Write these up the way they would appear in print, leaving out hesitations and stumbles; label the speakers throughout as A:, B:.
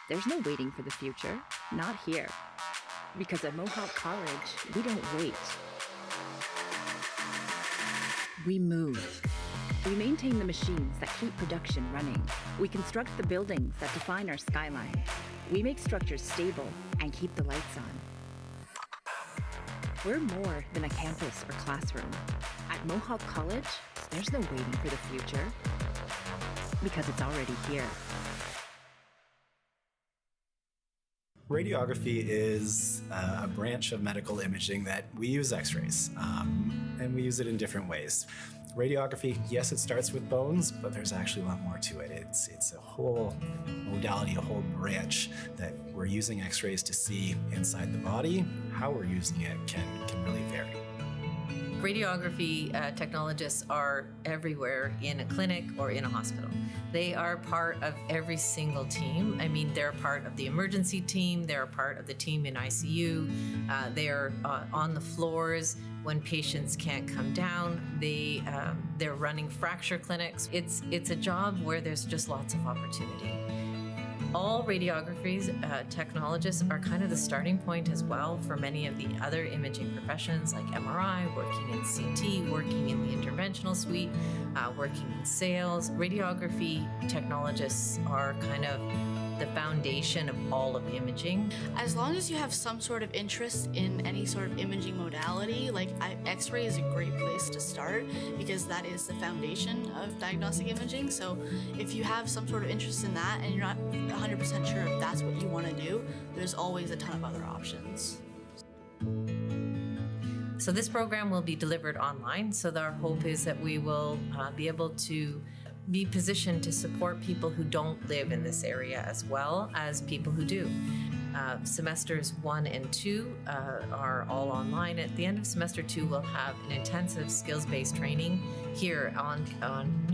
A: There's no waiting for the future, not here. Because at Mohawk College, we don't wait. We move. We maintain the machines that keep production running. We construct the buildings that define our skyline. We make structures stable and keep the lights on. We're more than a campus or classroom. At Mohawk College, there's no waiting for the future, because it's already here.
B: Radiography is a branch of medical imaging that we use x-rays, and we use it in different ways. Radiography, yes, it starts with bones, but there's actually a lot more to it. It's a whole modality, a whole branch that we're using x-rays to see inside the body. How we're using it can really vary.
C: Radiography technologists are everywhere in a clinic or in a hospital. They are part of every single team. I mean, they're part of the emergency team, they're a part of the team in ICU, they're on the floors when patients can't come down, they're running fracture clinics. It's a job where there's just lots of opportunity. All radiography's technologists are kind of the starting point as well for many of the other imaging professions like MRI, working in CT, working in the interventional suite, working in sales. Radiography technologists are kind of the foundation of all of imaging.
D: As long as you have some sort of interest in any sort of imaging modality, like X-ray is a great place to start because that is the foundation of diagnostic imaging. So if you have some sort of interest in that and you're not 100% sure if that's what you want to do, there's always a ton of other options.
C: So this program will be delivered online. So our hope is that we will be able to be positioned to support people who don't live in this area as well as people who do. Semesters 1 and 2 are all online. At the end of semester 2, we'll have an intensive skills-based training here on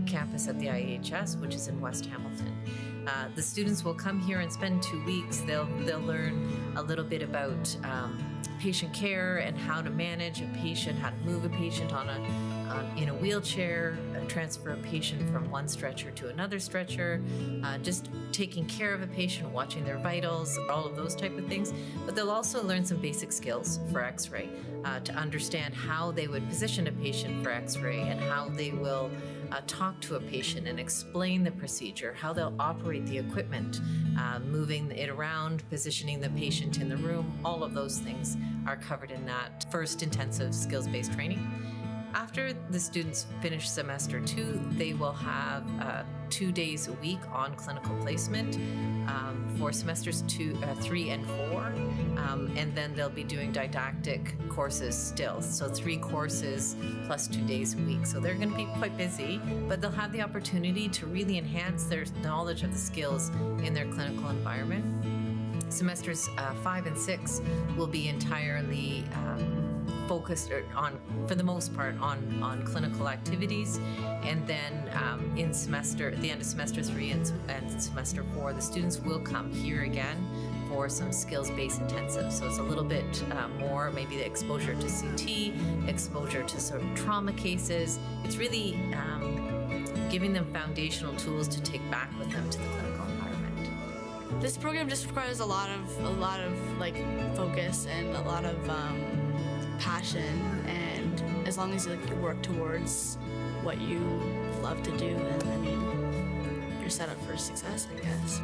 C: campus at the IHS, which is in West Hamilton. The students will come here and spend 2 weeks. They'll learn a little bit about patient care and how to manage a patient, how to move a patient in a wheelchair, transfer a patient from one stretcher to another stretcher, just taking care of a patient, watching their vitals, all of those type of things. But they'll also learn some basic skills for X-ray to understand how they would position a patient for X-ray and how they will talk to a patient and explain the procedure, how they'll operate the equipment, moving it around, positioning the patient in the room. All of those things are covered in that first intensive skills-based training. After the students finish semester 2, they will have 2 days a week on clinical placement for semesters 3 and 4. And then they'll be doing didactic courses still. So 3 courses plus 2 days a week. So they're going to be quite busy, but they'll have the opportunity to really enhance their knowledge of the skills in their clinical environment. Semesters 5 and 6 will be entirely focused on, for the most part, on clinical activities. And then at the end of semester 3 and semester 4, the students will come here again for some skills-based intensive. So it's a little bit more, maybe the exposure to CT, exposure to sort of trauma cases. It's really giving them foundational tools to take back with them to the clinical environment.
D: This program just requires a lot of like focus and a lot of passion, and as long as you work towards what you love to do, then I mean, you're set up for success, I guess.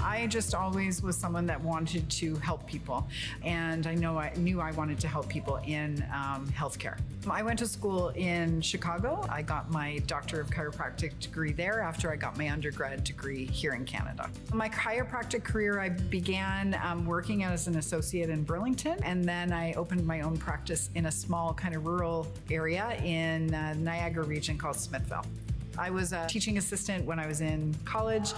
E: I just always was someone that wanted to help people, and I knew I wanted to help people in healthcare. I went to school in Chicago. I got my Doctor of Chiropractic degree there after I got my undergrad degree here in Canada. My chiropractic career, I began working as an associate in Burlington, and then I opened my own practice in a small kind of rural area in Niagara region called Smithville. I was a teaching assistant when I was in college,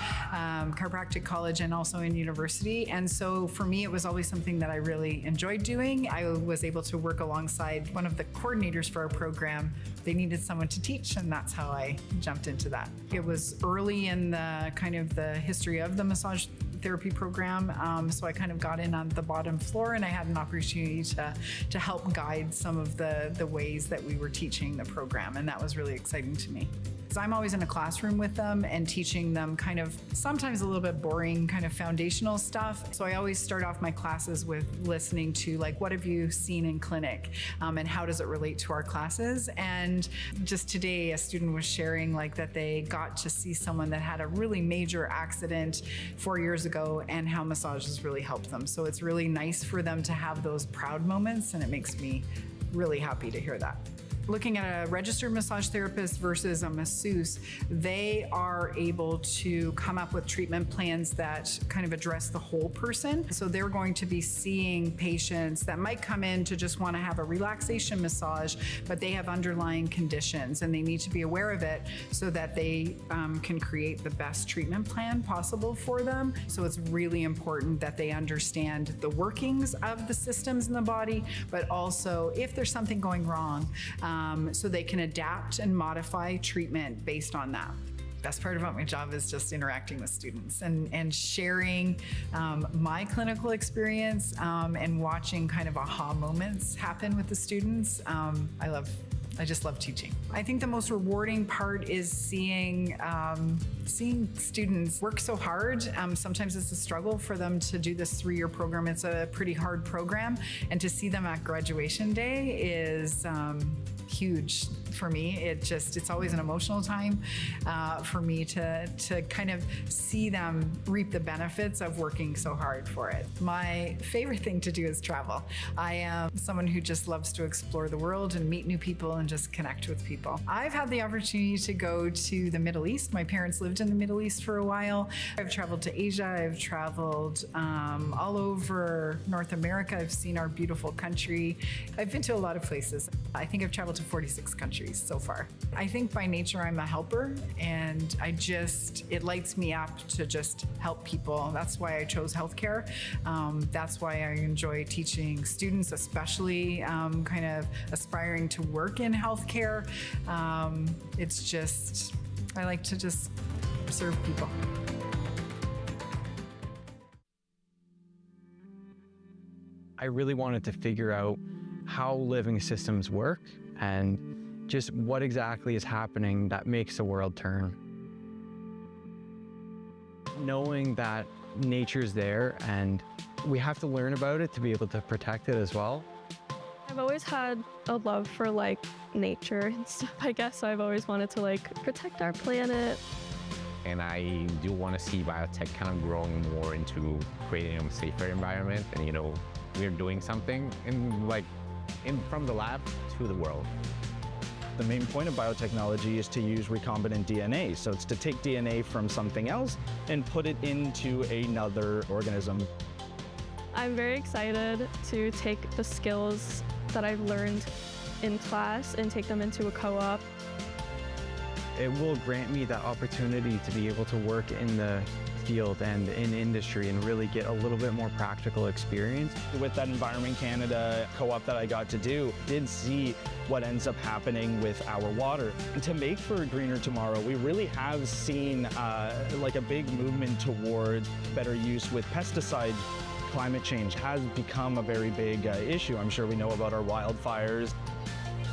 E: chiropractic college, and also in university. And so for me, it was always something that I really enjoyed doing. I was able to work alongside one of the coordinators for our program. They needed someone to teach, and that's how I jumped into that. It was early in the kind of the history of the massage therapy program, so I kind of got in on the bottom floor, and I had an opportunity to help guide some of the ways that we were teaching the program, and that was really exciting to me. So I'm always in a classroom with them and teaching them kind of sometimes a little bit boring kind of foundational stuff. So I always start off my classes with listening to like, what have you seen in clinic, and how does it relate to our classes? And just today, a student was sharing like that they got to see someone that had a really major accident 4 years ago and how massage has really helped them. So it's really nice for them to have those proud moments, and it makes me really happy to hear that. Looking at a registered massage therapist versus a masseuse, they are able to come up with treatment plans that kind of address the whole person. So they're going to be seeing patients that might come in to just want to have a relaxation massage, but they have underlying conditions and they need to be aware of it so that they can create the best treatment plan possible for them. So it's really important that they understand the workings of the systems in the body, but also if there's something going wrong, so they can adapt and modify treatment based on that. Best part about my job is just interacting with students and sharing my clinical experience and watching kind of aha moments happen with the students. I just love teaching. I think the most rewarding part is seeing students work so hard. Sometimes it's a struggle for them to do this 3-year program. It's a pretty hard program, and to see them at graduation day is huge for me. It's always an emotional time for me to kind of see them reap the benefits of working so hard for it. My favorite thing to do is travel. I am someone who just loves to explore the world and meet new people and just connect with people. I've had the opportunity to go to the Middle East. My parents lived in the Middle East for a while. I've traveled to Asia. I've traveled all over North America. I've seen our beautiful country. I've been to a lot of places. I think I've traveled to 46 countries so far. I think by nature I'm a helper, and it lights me up to just help people. That's why I chose healthcare. That's why I enjoy teaching students, especially kind of aspiring to work in healthcare. I like to just serve people.
F: I really wanted to figure out how living systems work and just what exactly is happening that makes the world turn. Knowing that nature's there and we have to learn about it to be able to protect it as well.
G: I've always had a love for like nature and stuff, I guess. So I've always wanted to like protect our planet.
H: And I do want to see biotech kind of growing more into creating a safer environment. And, you know, we're doing something from the lab to the world.
I: The main point of biotechnology is to use recombinant DNA. So it's to take DNA from something else and put it into another organism.
G: I'm very excited to take the skills that I've learned in class and take them into a co-op.
F: It will grant me that opportunity to be able to work in the field and in industry and really get a little bit more practical experience.
I: With that Environment Canada co-op that I got to do, did see what ends up happening with our water. And to make for a greener tomorrow, we really have seen like a big movement towards better use with pesticides. Climate change has become a very big issue. I'm sure we know about our wildfires.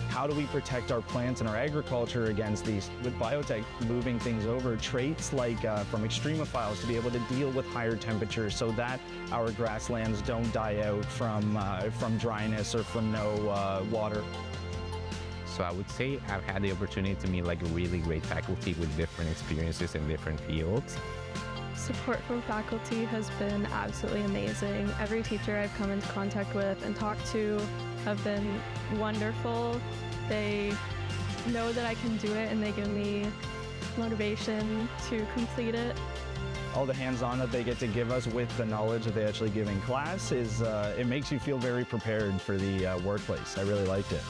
I: How do we protect our plants and our agriculture against these? With biotech moving things over, traits like from extremophiles to be able to deal with higher temperatures so that our grasslands don't die out from dryness or from no water.
H: So I would say I've had the opportunity to meet like a really great faculty with different experiences in different fields.
G: Support from faculty has been absolutely amazing. Every teacher I've come into contact with and talked to have been wonderful. They know that I can do it and they give me motivation to complete it.
I: All the hands-on that they get to give us with the knowledge that they actually give in class is, it makes you feel very prepared for the workplace. I really liked it.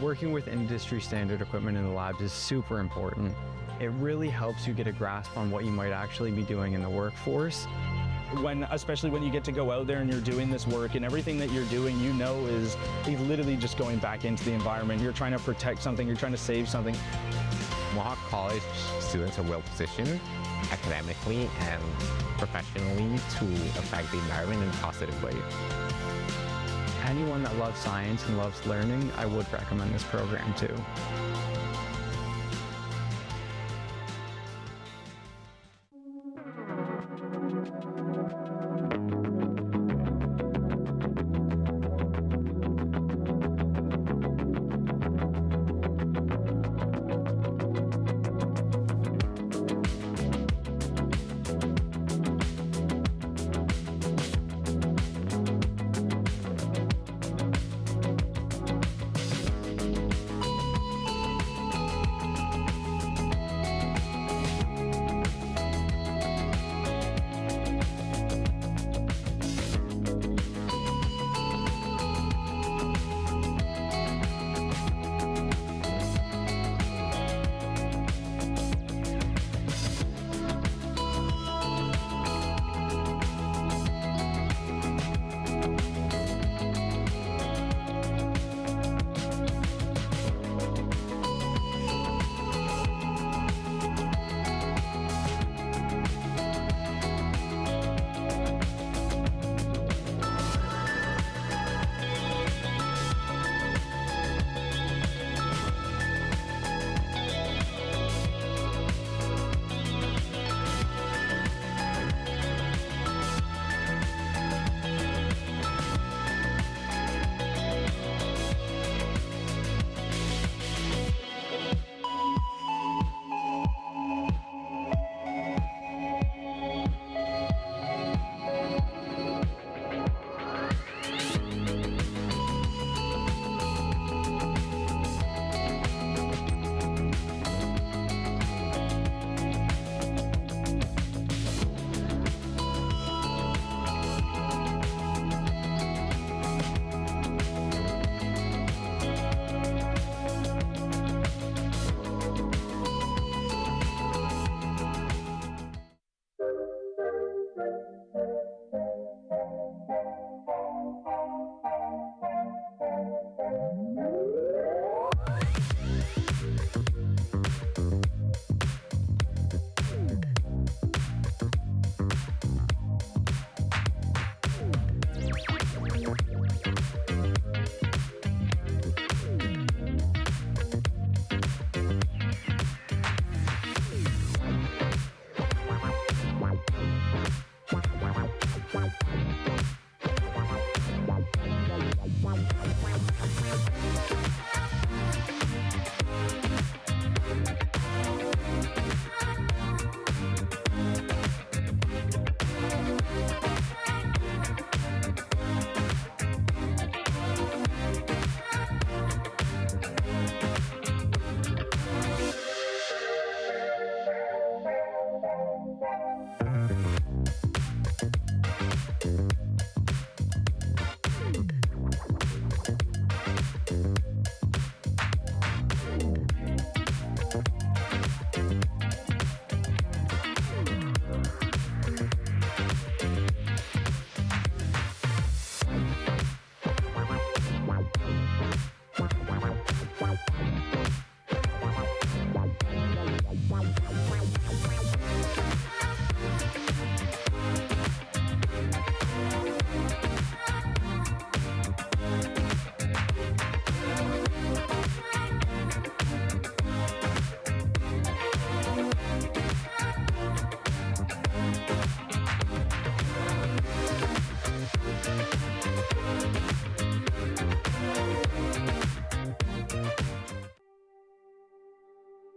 F: Working with industry standard equipment in the labs is super important. It really helps you get a grasp on what you might actually be doing in the workforce.
I: Especially when you get to go out there and you're doing this work and everything that you're doing, you know, is literally just going back into the environment. You're trying to protect something, you're trying to save something.
H: Mohawk College students are well positioned academically and professionally to affect the environment in a positive way.
F: Anyone that loves science and loves learning, I would recommend this program too.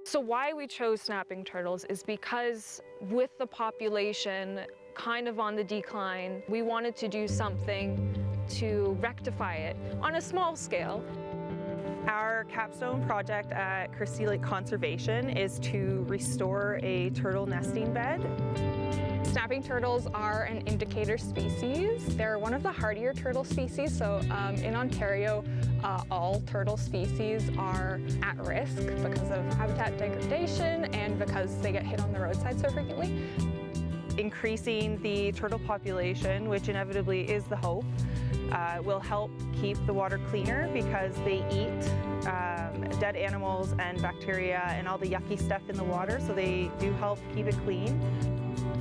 J: So why we chose snapping turtles is because with the population kind of on the decline, we wanted to do something to rectify it on a small scale.
K: Our capstone project at Christie Lake Conservation is to restore a turtle nesting bed.
L: Snapping turtles are an indicator species. They're one of the hardier turtle species, so in Ontario, all turtle species are at risk because of habitat degradation and because they get hit on the roadside so frequently.
K: Increasing the turtle population, which inevitably is the hope, will help keep the water cleaner because they eat dead animals and bacteria and all the yucky stuff in the water, so they do help keep it clean.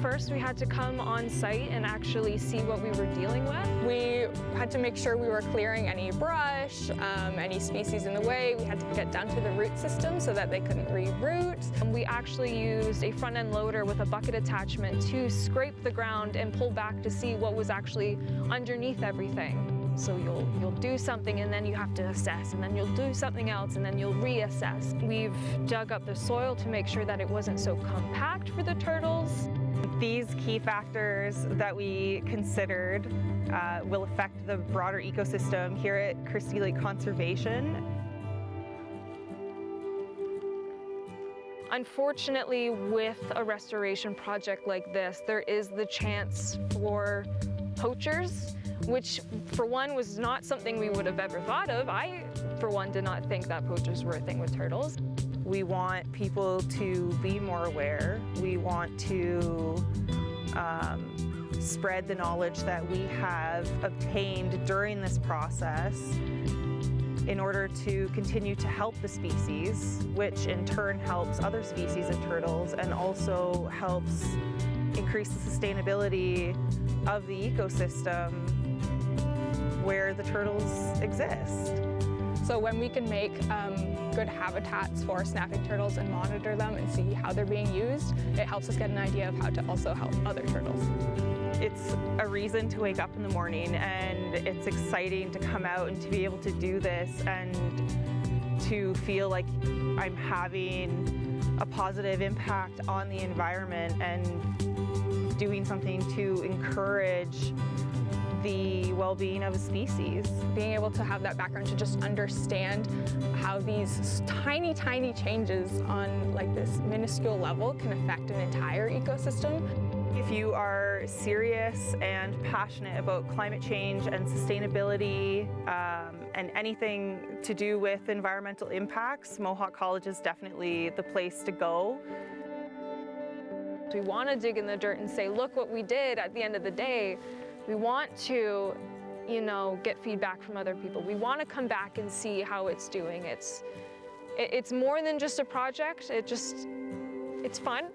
J: First, we had to come on site and actually see what we were dealing with.
L: We had to make sure we were clearing any brush, any species in the way. We had to get down to the root system so that they couldn't reroot.
J: We actually used a front-end loader with a bucket attachment to scrape the ground and pull back to see what was actually underneath everything. So you'll do something and then you have to assess, and then you'll do something else and then you'll reassess. We've dug up the soil to make sure that it wasn't so compact for the turtles.
K: These key factors that we considered will affect the broader ecosystem here at Christie Lake Conservation.
J: Unfortunately, with a restoration project like this, there is the chance for poachers, which for one was not something we would have ever thought of. I, for one, did not think that poachers were a thing with turtles.
K: We want people to be more aware. We want to spread the knowledge that we have obtained during this process in order to continue to help the species, which in turn helps other species of turtles and also helps increase the sustainability of the ecosystem where the turtles exist.
L: So when we can make good habitats for snapping turtles and monitor them and see how they're being used, it helps us get an idea of how to also help other turtles.
K: It's a reason to wake up in the morning, and it's exciting to come out and to be able to do this and to feel like I'm having a positive impact on the environment and doing something to encourage the well-being of a species.
L: Being able to have that background to just understand how these tiny, tiny changes on like this minuscule level can affect an entire ecosystem.
K: If you are serious and passionate about climate change and sustainability and anything to do with environmental impacts, Mohawk College is definitely the place to go.
J: We want to dig in the dirt and say, look what we did at the end of the day. We want to, get feedback from other people. We want to come back and see how it's doing. It's more than just a project. It's fun.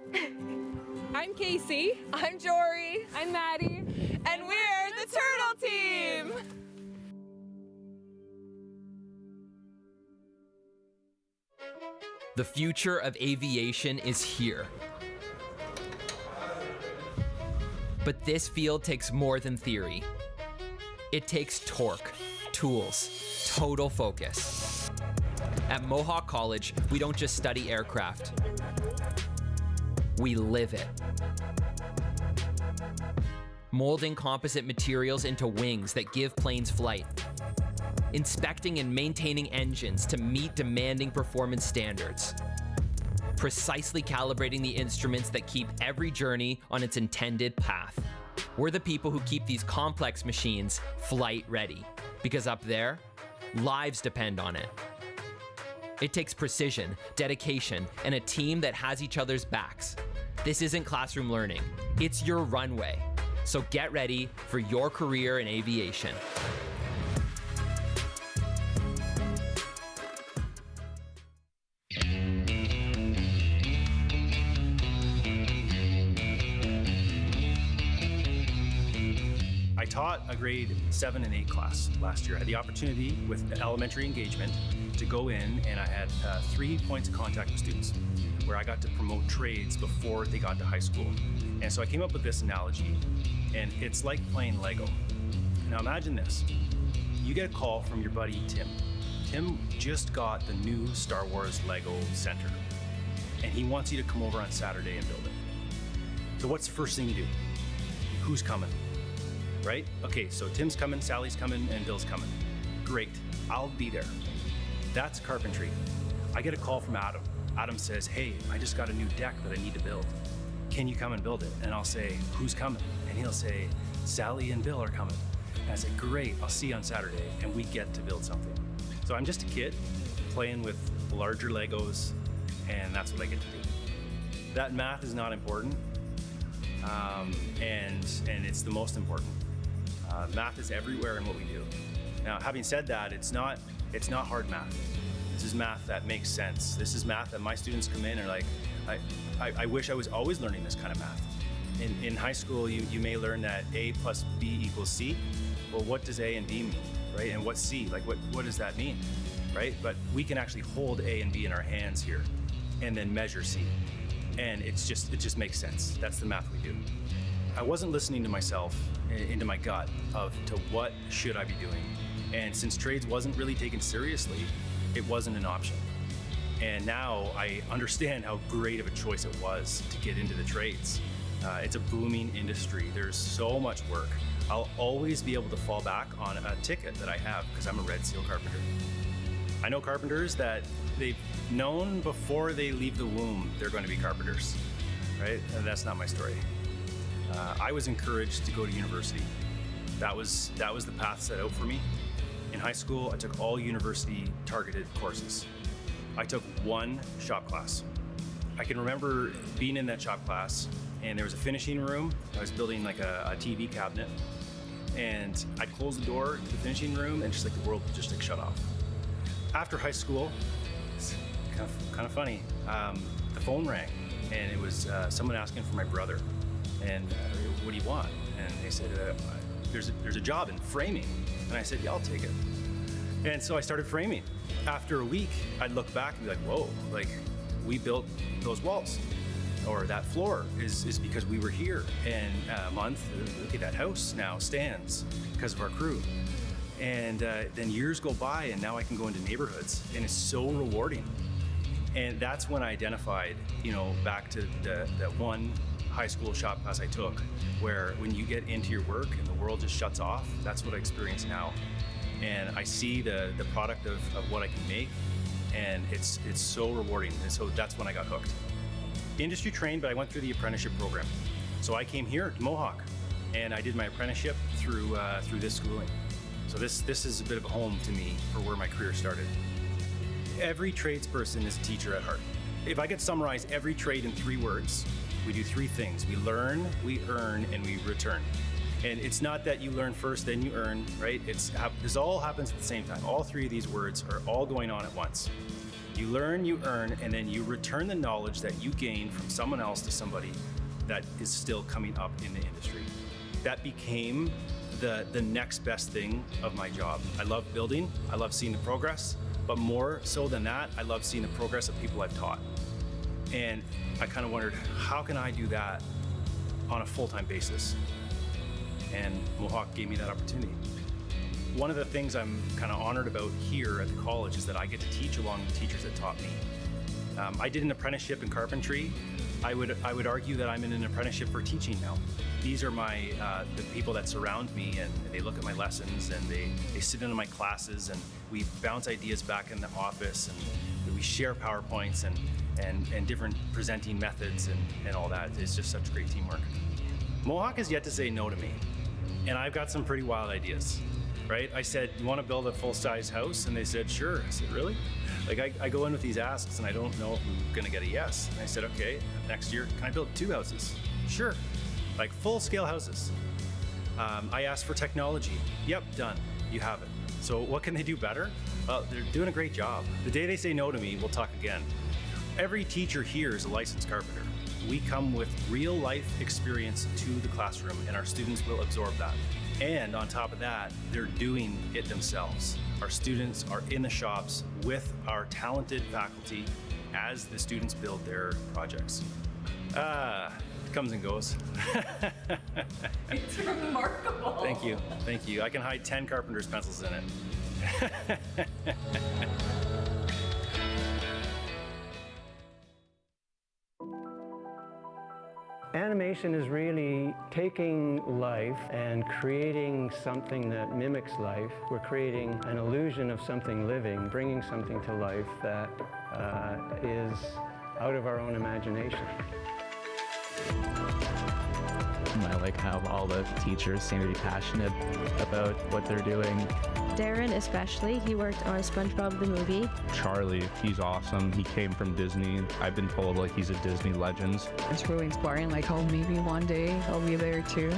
M: I'm Casey. I'm Jory. I'm Maddie. And we're the Turtle Team!
N: The future of aviation is here. But this field takes more than theory. It takes torque, tools, total focus. At Mohawk College, we don't just study aircraft. We live it. Molding composite materials into wings that give planes flight. Inspecting and maintaining engines to meet demanding performance standards. precisely calibrating the instruments that keep every journey on its intended path. We're the people who keep these complex machines flight ready, because up there, lives depend on it. It takes precision, dedication, and a team that has each other's backs. This isn't classroom learning, it's your runway. So get ready for your career in aviation.
O: I taught a grade 7 and 8 class last year. I had the opportunity with elementary engagement to go in, and I had 3 points of contact with students where I got to promote trades before they got to high school. And so I came up with this analogy, and it's like playing Lego. Now imagine this. You get a call from your buddy Tim. Tim just got the new Star Wars Lego center, and he wants you to come over on Saturday and build it. So what's the first thing you do? Who's coming? Right? Okay, so Tim's coming, Sally's coming, and Bill's coming. Great, I'll be there. That's carpentry. I get a call from Adam. Adam says, hey, I just got a new deck that I need to build. Can you come and build it? And I'll say, who's coming? And he'll say, Sally and Bill are coming. And I say, great, I'll see you on Saturday. And we get to build something. So I'm just a kid playing with larger Legos, and that's what I get to do. That math is not important, and it's the most important. Math is everywhere in what we do. Now, having said that, it's not hard math. This is math that makes sense. This is math that my students come in and are like, I wish I was always learning this kind of math. In high school, you may learn that A plus B equals C. Well, what does A and B mean, right? And what's C? Like, what does that mean, right? But we can actually hold A and B in our hands here and then measure C. And it just makes sense. That's the math we do. I wasn't listening to myself, into my gut to what should I be doing. And since trades wasn't really taken seriously, it wasn't an option. And now I understand how great of a choice it was to get into the trades. It's a booming industry. There's so much work. I'll always be able to fall back on a ticket that I have because I'm a Red Seal carpenter. I know carpenters that they've known before they leave the womb they're going to be carpenters, right? And that's not my story. I was encouraged to go to university. That was the path set out for me. In high school, I took all university targeted courses. I took one shop class. I can remember being in that shop class, and there was a finishing room. I was building like a TV cabinet, and I'd close the door to the finishing room, and just like the world would just like shut off. After high school, it's kind of funny. The phone rang, and it was someone asking for my brother. And what do you want? And they said, there's a job in framing. And I said, yeah, I'll take it. And so I started framing. After a week, I'd look back and be like, whoa, like we built those walls. Or that floor is because we were here. And a month, look at that house now stands because of our crew. And then years go by, and now I can go into neighborhoods, and it's so rewarding. And that's when I identified, back to that one high school shop class I took, where when you get into your work and the world just shuts off, that's what I experience now. And I see the product of what I can make, and it's so rewarding. And so that's when I got hooked. Industry trained, but I went through the apprenticeship program. So I came here to Mohawk, and I did my apprenticeship through this schooling. So this is a bit of a home to me for where my career started. Every tradesperson is a teacher at heart. If I could summarize every trade in 3 words, we do 3 things. We learn, we earn, and we return. And it's not that you learn first, then you earn, right? This all happens at the same time. All 3 of these words are all going on at once. You learn, you earn, and then you return the knowledge that you gain from someone else to somebody that is still coming up in the industry. That became the next best thing of my job. I love building, I love seeing the progress, but more so than that, I love seeing the progress of people I've taught. And I kind of wondered, how can I do that on a full-time basis? And Mohawk gave me that opportunity. One of the things I'm kind of honored about here at the college is that I get to teach along the teachers that taught me. I did an apprenticeship in carpentry. I would argue that I'm in an apprenticeship for teaching now. These are the people that surround me, and they look at my lessons, and they sit into my classes, and we bounce ideas back in the office, and we share PowerPoints, and and different presenting methods and all that. It's just such great teamwork. Mohawk has yet to say no to me, and I've got some pretty wild ideas, right? I said, you want to build a full-size house? And they said, sure. I said, really? Like, I go in with these asks and I don't know if I'm gonna get a yes. And I said, okay, next year, can I build 2 houses? Sure, like full-scale houses. I asked for technology. Yep, done, you have it. So what can they do better? Well, they're doing a great job. The day they say no to me, we'll talk again. Every teacher here is a licensed carpenter. We come with real life experience to the classroom, and our students will absorb that. And on top of that, they're doing it themselves. Our students are in the shops with our talented faculty as the students build their projects. It comes and goes.
C: It's remarkable.
O: Thank you, thank you. I can hide 10 carpenter's pencils in it.
P: Animation is really taking life and creating something that mimics life. We're creating an illusion of something living, bringing something to life that is out of our own imagination.
Q: I like how all the teachers seem to be passionate about what they're doing.
R: Darren especially, he worked on SpongeBob the movie.
S: Charlie, he's awesome. He came from Disney. I've been told like he's a Disney legend.
T: It's really inspiring, like oh maybe one day I'll be there too.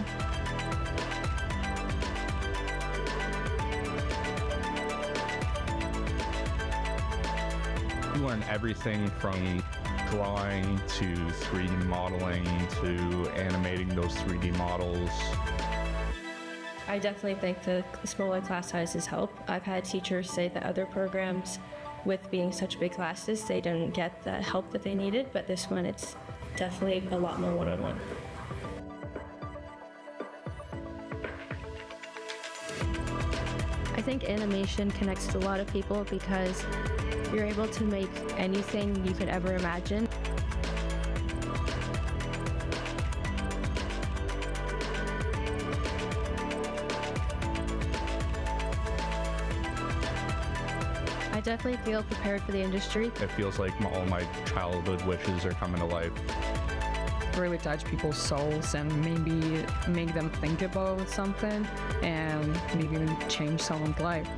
S: You learn everything from drawing to 3D modeling to animating those 3D models.
R: I definitely think the smaller class sizes help. I've had teachers say that other programs, with being such big classes, they didn't get the help that they needed, but this one it's definitely a lot more one-on-one. I think animation connects to a lot of people because you're able to make anything you could ever imagine. I definitely feel prepared for the industry.
S: It feels like all my childhood wishes are coming to life.
T: Really touch people's souls and maybe make them think about something and maybe even change someone's life.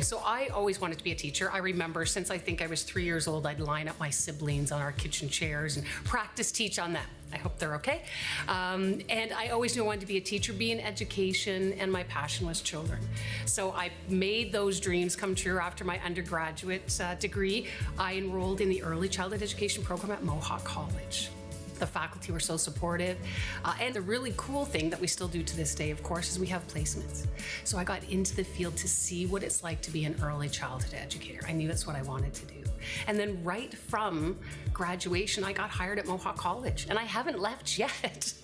U: So I always wanted to be a teacher. I remember since I think I was 3 years old, I'd line up my siblings on our kitchen chairs and practice teach on them. I hope they're okay. And I always knew I wanted to be a teacher, be in education, and my passion was children. So I made those dreams come true. After my undergraduate degree, I enrolled in the early childhood education program at Mohawk College. The faculty were so supportive. And the really cool thing that we still do to this day, of course, is we have placements. So I got into the field to see what it's like to be an early childhood educator. I knew that's what I wanted to do. And then right from graduation, I got hired at Mohawk College, and I haven't left yet.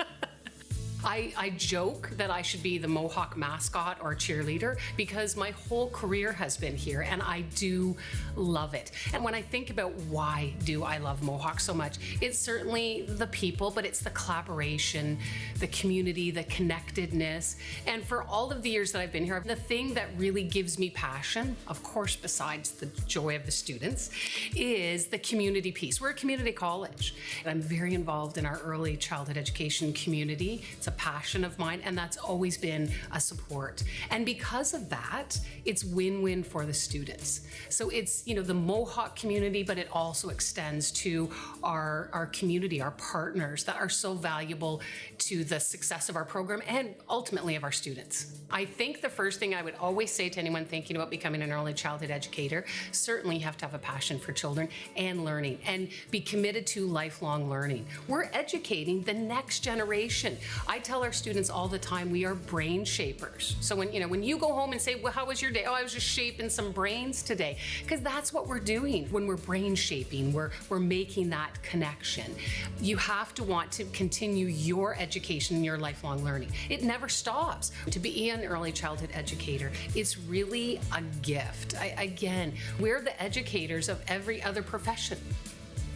U: I joke that I should be the Mohawk mascot or cheerleader because my whole career has been here and I do love it. And when I think about why do I love Mohawk so much, it's certainly the people, but it's the collaboration, the community, the connectedness. And for all of the years that I've been here, the thing that really gives me passion, of course, besides the joy of the students, is the community piece. We're a community college. I'm very involved in our early childhood education community. It's a passion of mine, and that's always been a support. And because of that, it's win-win for the students. So it's, you know, the Mohawk community, but it also extends to our community, our partners that are so valuable to the success of our program and ultimately of our students. I think the first thing I would always say to anyone thinking about becoming an early childhood educator, certainly you have to have a passion for children and learning and be committed to lifelong learning. We're educating the next generation. I tell our students all the time, we are brain shapers. So when you go home and say, well, how was your day? Oh, I was just shaping some brains today. Because that's what we're doing. When we're brain shaping, we're making that connection. You have to want to continue your education and your lifelong learning. It never stops. To be an early childhood educator, it's really a gift. Again, we're the educators of every other profession.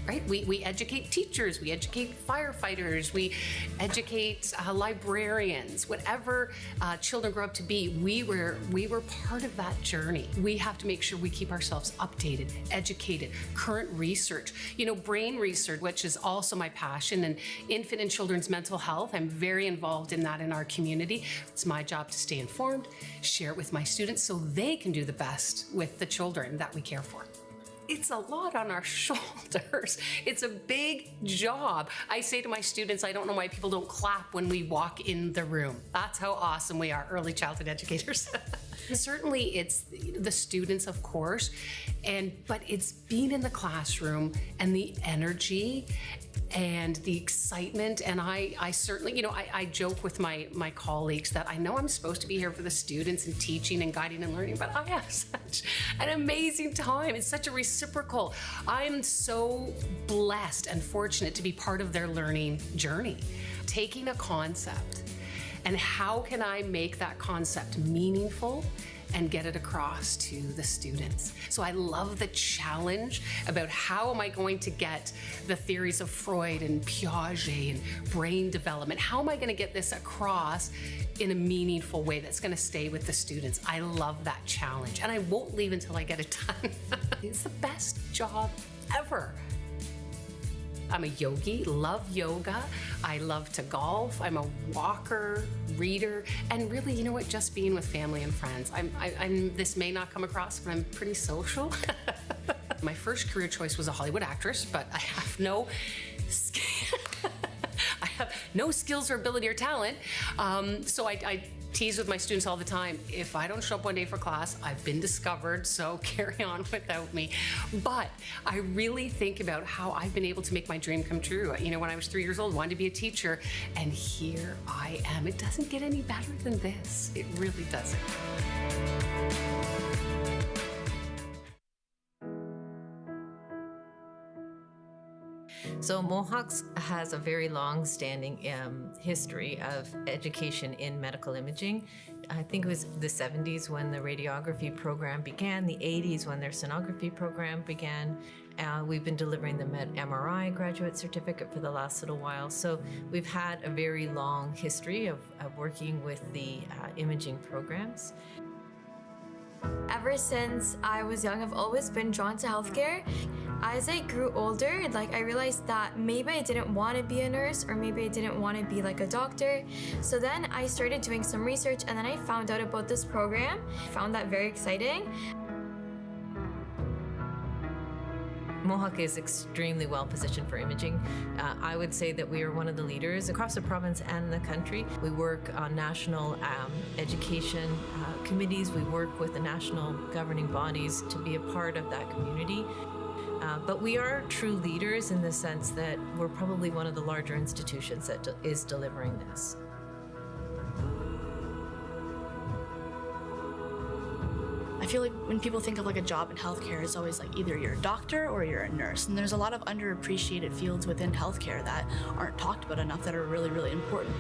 U: Right? We educate teachers, we educate firefighters, we educate librarians, whatever children grow up to be, we were part of that journey. We have to make sure we keep ourselves updated, educated, current research, brain research, which is also my passion, and infant and children's mental health. I'm very involved in that in our community. It's my job to stay informed, share it with my students so they can do the best with the children that we care for. It's a lot on our shoulders. It's a big job. I say to my students, I don't know why people don't clap when we walk in the room. That's how awesome we are, early childhood educators. Certainly it's the students, of course, but it's being in the classroom and the energy and the excitement. And I certainly, I joke with my colleagues that I know I'm supposed to be here for the students and teaching and guiding and learning, but I have such an amazing time. It's such a reciprocal. I'm so blessed and fortunate to be part of their learning journey. Taking a concept and how can I make that concept meaningful and get it across to the students. So I love the challenge about how am I going to get the theories of Freud and Piaget and brain development, how am I going to get this across in a meaningful way that's going to stay with the students. I love that challenge, and I won't leave until I get it done. It's the best job ever. I'm a yogi, love yoga. I love to golf. I'm a walker, reader, and really, you know what, just being with family and friends. This may not come across, but I'm pretty social. My first career choice was a Hollywood actress, but I have no skills or ability or talent. So I tease with my students all the time, if I don't show up one day for class, I've been discovered, so carry on without me. But I really think about how I've been able to make my dream come true. When I was 3 years old, I wanted to be a teacher, and here I am. It doesn't get any better than this. It really doesn't.
C: So Mohawk has a very long-standing history of education in medical imaging. I think it was the 70s when the radiography program began, the 80s when their sonography program began. We've been delivering the MRI graduate certificate for the last little while. So we've had a very long history of working with the imaging programs.
V: Ever since I was young, I've always been drawn to healthcare. As I grew older, I realized that maybe I didn't want to be a nurse, or maybe I didn't want to be like a doctor. So then I started doing some research, and then I found out about this program. I found that very exciting.
C: Mohawk is extremely well positioned for imaging. I would say that we are one of the leaders across the province and the country. We work on national education committees. We work with the national governing bodies to be a part of that community. But we are true leaders in the sense that we're probably one of the larger institutions that is delivering this.
D: I feel like when people think of like a job in healthcare, it's always like either you're a doctor or you're a nurse. And there's a lot of underappreciated fields within healthcare that aren't talked about enough that are really, really important.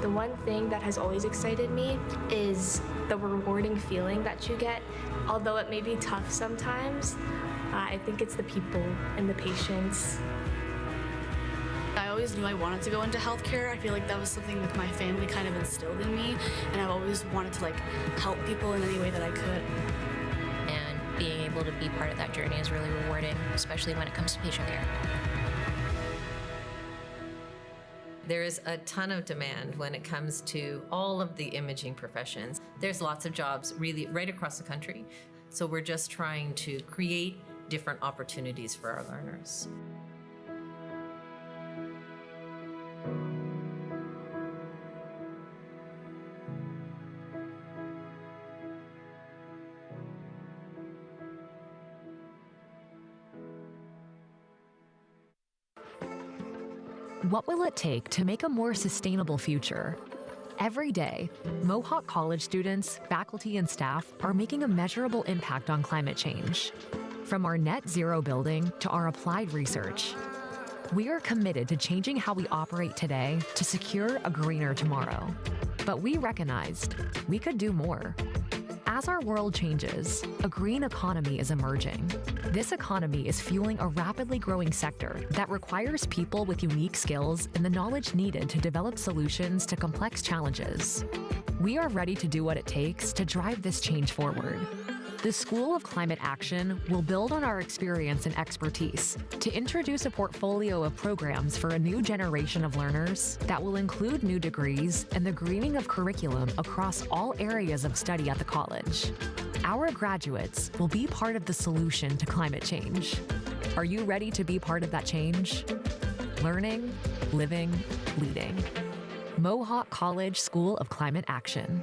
A: The one thing that has always excited me is the rewarding feeling that you get. Although it may be tough sometimes, I think it's the people and the patients.
D: I always knew I wanted to go into healthcare. I feel like that was something that my family kind of instilled in me, and I've always wanted to like help people in any way that I could.
B: And being able to be part of that journey is really rewarding, especially when it comes to patient care.
C: There is a ton of demand when it comes to all of the imaging professions. There's lots of jobs really right across the country. So we're just trying to create different opportunities for our learners.
W: What will it take to make a more sustainable future? Every day, Mohawk College students, faculty, and staff are making a measurable impact on climate change. From our net zero building to our applied research, we are committed to changing how we operate today to secure a greener tomorrow. But we recognized we could do more. As our world changes, a green economy is emerging. This economy is fueling a rapidly growing sector that requires people with unique skills and the knowledge needed to develop solutions to complex challenges. We are ready to do what it takes to drive this change forward. The School of Climate Action will build on our experience and expertise to introduce a portfolio of programs for a new generation of learners that will include new degrees and the greening of curriculum across all areas of study at the college. Our graduates will be part of the solution to climate change. Are you ready to be part of that change? Learning, living, leading. Mohawk College School of Climate Action.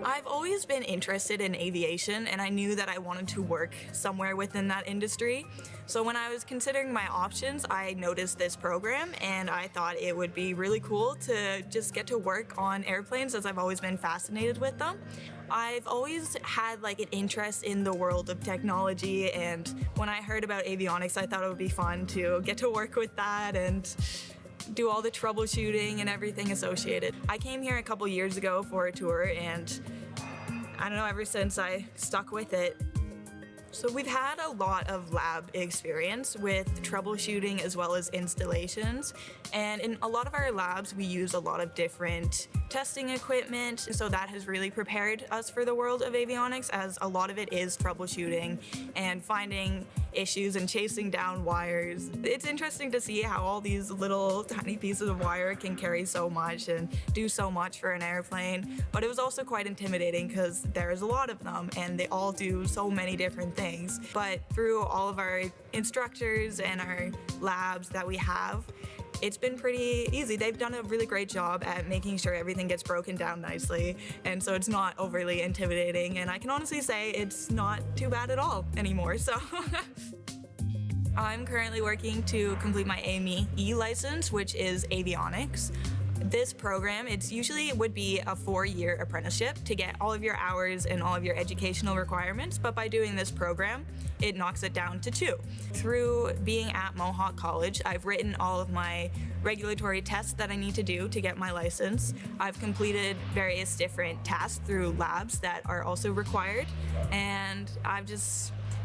X: I've always been interested in aviation, and I knew that I wanted to work somewhere within that industry. So when I was considering my options, I noticed this program, and I thought it would be really cool to just get to work on airplanes, as I've always been fascinated with them. I've always had like an interest in the world of technology, and when I heard about avionics, I thought it would be fun to get to work with that and do all the troubleshooting and everything associated. I came here a couple years ago for a tour, and I don't know, ever since I stuck with it. So we've had a lot of lab experience with troubleshooting as well as installations. And in a lot of our labs, we use a lot of different testing equipment. So that has really prepared us for the world of avionics, as a lot of it is troubleshooting and finding issues and chasing down wires. It's interesting to see how all these little tiny pieces of wire can carry so much and do so much for an airplane. But it was also quite intimidating because there's a lot of them and they all do so many different things. But through all of our instructors and our labs that we have, it's been pretty easy. They've done a really great job at making sure everything gets broken down nicely, and so it's not overly intimidating, and I can honestly say it's not too bad at all anymore, so. I'm currently working to complete my AME license, which is avionics. This program, it would be a 4-year apprenticeship to get all of your hours and all of your educational requirements, but by doing this program, it knocks it down to 2. Through being at Mohawk College, I've written all of my regulatory tests that I need to do to get my license. I've completed various different tasks through labs that are also required, and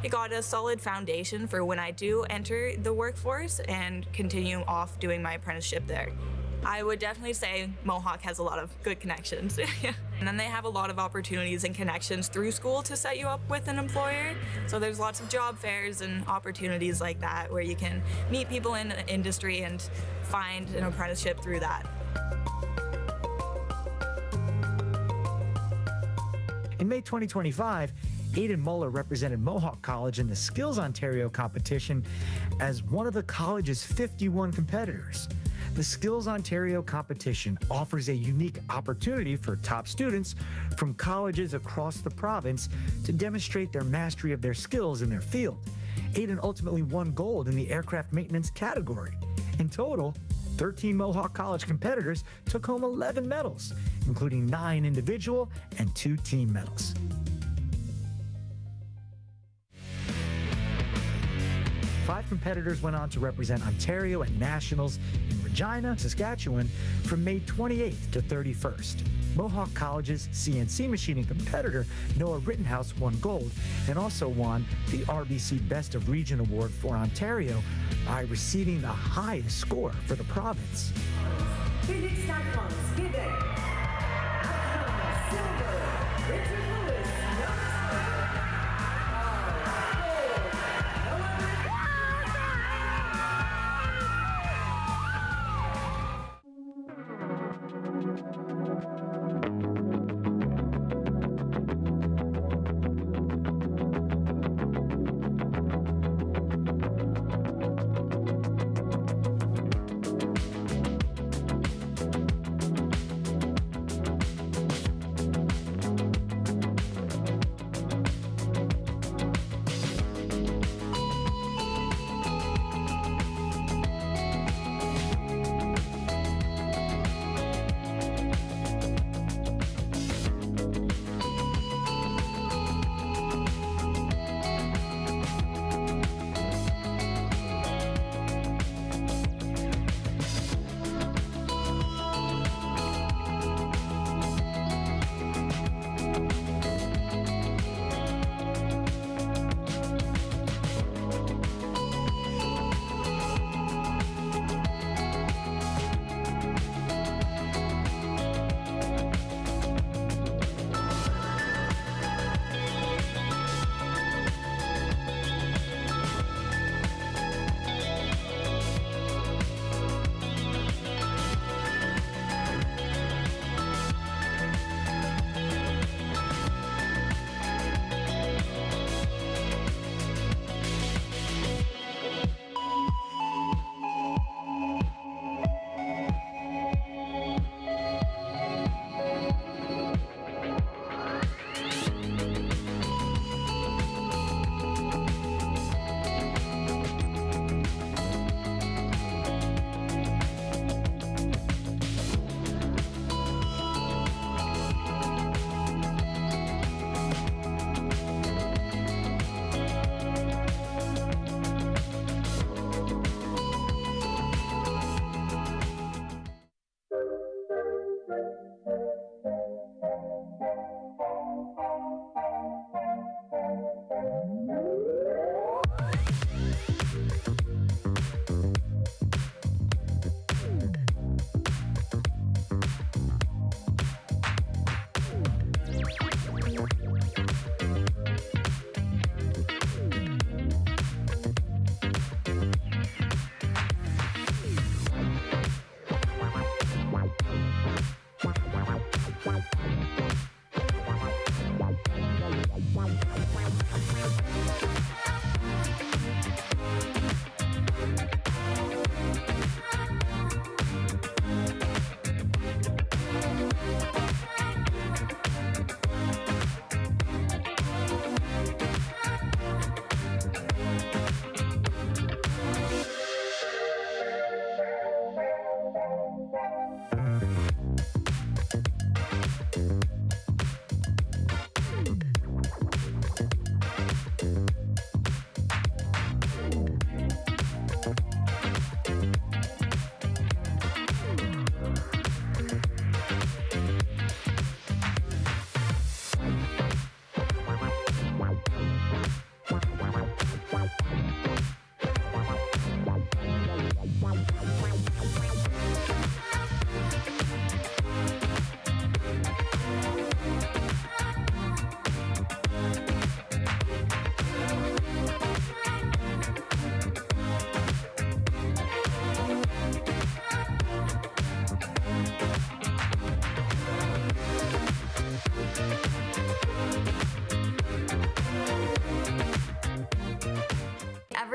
X: it got a solid foundation for when I do enter the workforce and continue off doing my apprenticeship there. I would definitely say Mohawk has a lot of good connections. And then they have a lot of opportunities and connections through school to set you up with an employer. So there's lots of job fairs and opportunities like that where you can meet people in the industry and find an apprenticeship through that.
E: In May 2025, Aidan Muller represented Mohawk College in the Skills Ontario competition as one of the college's 51 competitors. The Skills Ontario competition offers a unique opportunity for top students from colleges across the province to demonstrate their mastery of their skills in their field. Aidan ultimately won gold in the aircraft maintenance category. In total, 13 Mohawk College competitors took home 11 medals, including 9 individual and 2 team medals. Five competitors went on to represent Ontario at nationals in Regina, Saskatchewan from May 28th to 31st. Mohawk College's CNC machining competitor, Noah Rittenhouse, won gold and also won the RBC Best of Region Award for Ontario by receiving the highest score for the province.
G: Phoenix Cyclones giving silver, Richard Lewis,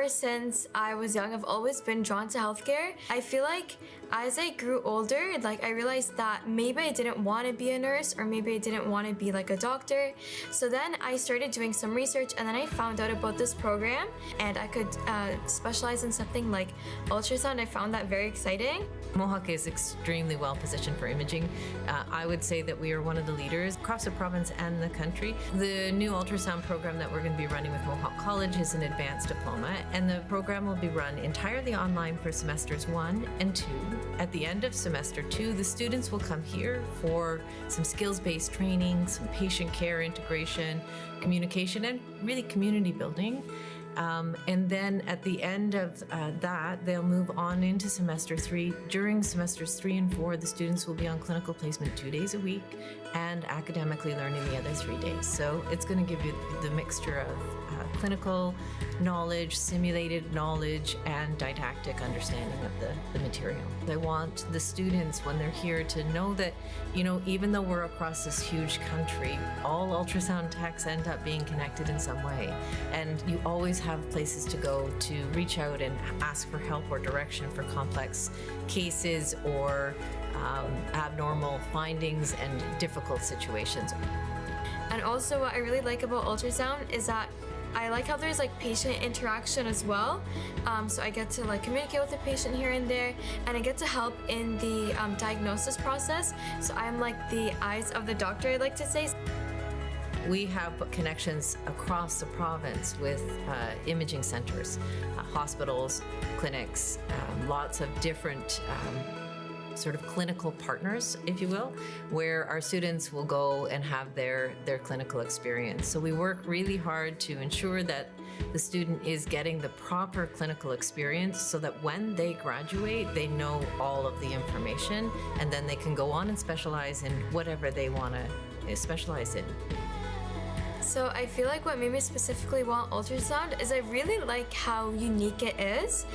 V: Ever since I was young, I've always been drawn to healthcare. I feel like as I grew older, I realized that maybe I didn't want to be a nurse, or maybe I didn't want to be like a doctor. So then I started doing some research, and then I found out about this program, and I could specialize in something like ultrasound. I found that very exciting.
C: Mohawk is extremely well positioned for imaging. I would say that we are one of the leaders across the province and the country. The new ultrasound program that we're going to be running with Mohawk College is an advanced diploma, and the program will be run entirely online for semesters 1 and 2. At the end of semester 2, the students will come here for some skills-based training, some patient care integration, communication, and really community building. And then at the end of that, they'll move on into semester 3. During semesters 3 and 4, the students will be on clinical placement 2 days a week and academically learning the other 3 days. So it's going to give you the mixture of clinical knowledge, simulated knowledge, and didactic understanding of the material. I want the students, when they're here, to know that, even though we're across this huge country, all ultrasound techs end up being connected in some way. And you always have places to go to reach out and ask for help or direction for complex cases or abnormal findings and difficult situations.
V: And also what I really like about ultrasound is that I like how there's patient interaction as well. So I get to communicate with the patient here and there, and I get to help in the diagnosis process. So I'm the eyes of the doctor, I like to say.
C: We have connections across the province with imaging centers, hospitals, clinics, lots of different sort of clinical partners, if you will, where our students will go and have their clinical experience. So we work really hard to ensure that the student is getting the proper clinical experience so that when they graduate, they know all of the information, and then they can go on and specialize in whatever they want to specialize in.
V: So I feel like what made me specifically want ultrasound is I really like how unique it is.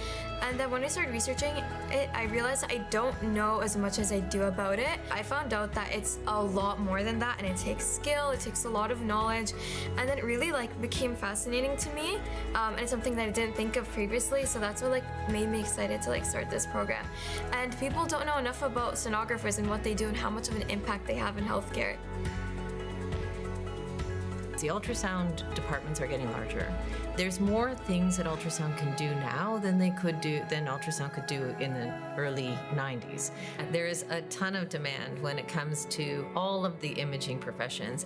V: And then when I started researching it, I realized I don't know as much as I do about it. I found out that it's a lot more than that, and it takes skill, it takes a lot of knowledge, and then it really became fascinating to me. And it's something that I didn't think of previously, so that's what made me excited to start this program. And people don't know enough about sonographers and what they do and how much of an impact they have in healthcare.
C: The ultrasound departments are getting larger. There's more things that ultrasound can do now than ultrasound could do in the early 90s. There is a ton of demand when it comes to all of the imaging professions.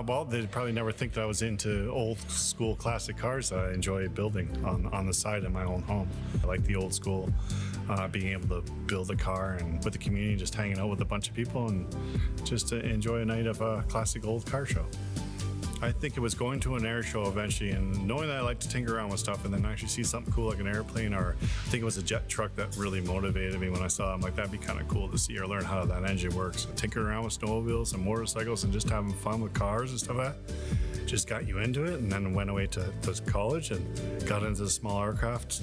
F: Well, they'd probably never think that I was into old school classic cars that I enjoy building on the side of my own home. I like the old school, being able to build a car and with the community, just hanging out with a bunch of people and just to enjoy a night of a classic old car show. I think it was going to an air show eventually and knowing that I like to tinker around with stuff and then actually see something cool like an airplane, or I think it was a jet truck that really motivated me when I saw it. I'm like, that'd be kind of cool to see or learn how that engine works. Tinkering around with snowmobiles and motorcycles and just having fun with cars and stuff like that just got you into it, and then went away to college and got into the small aircraft,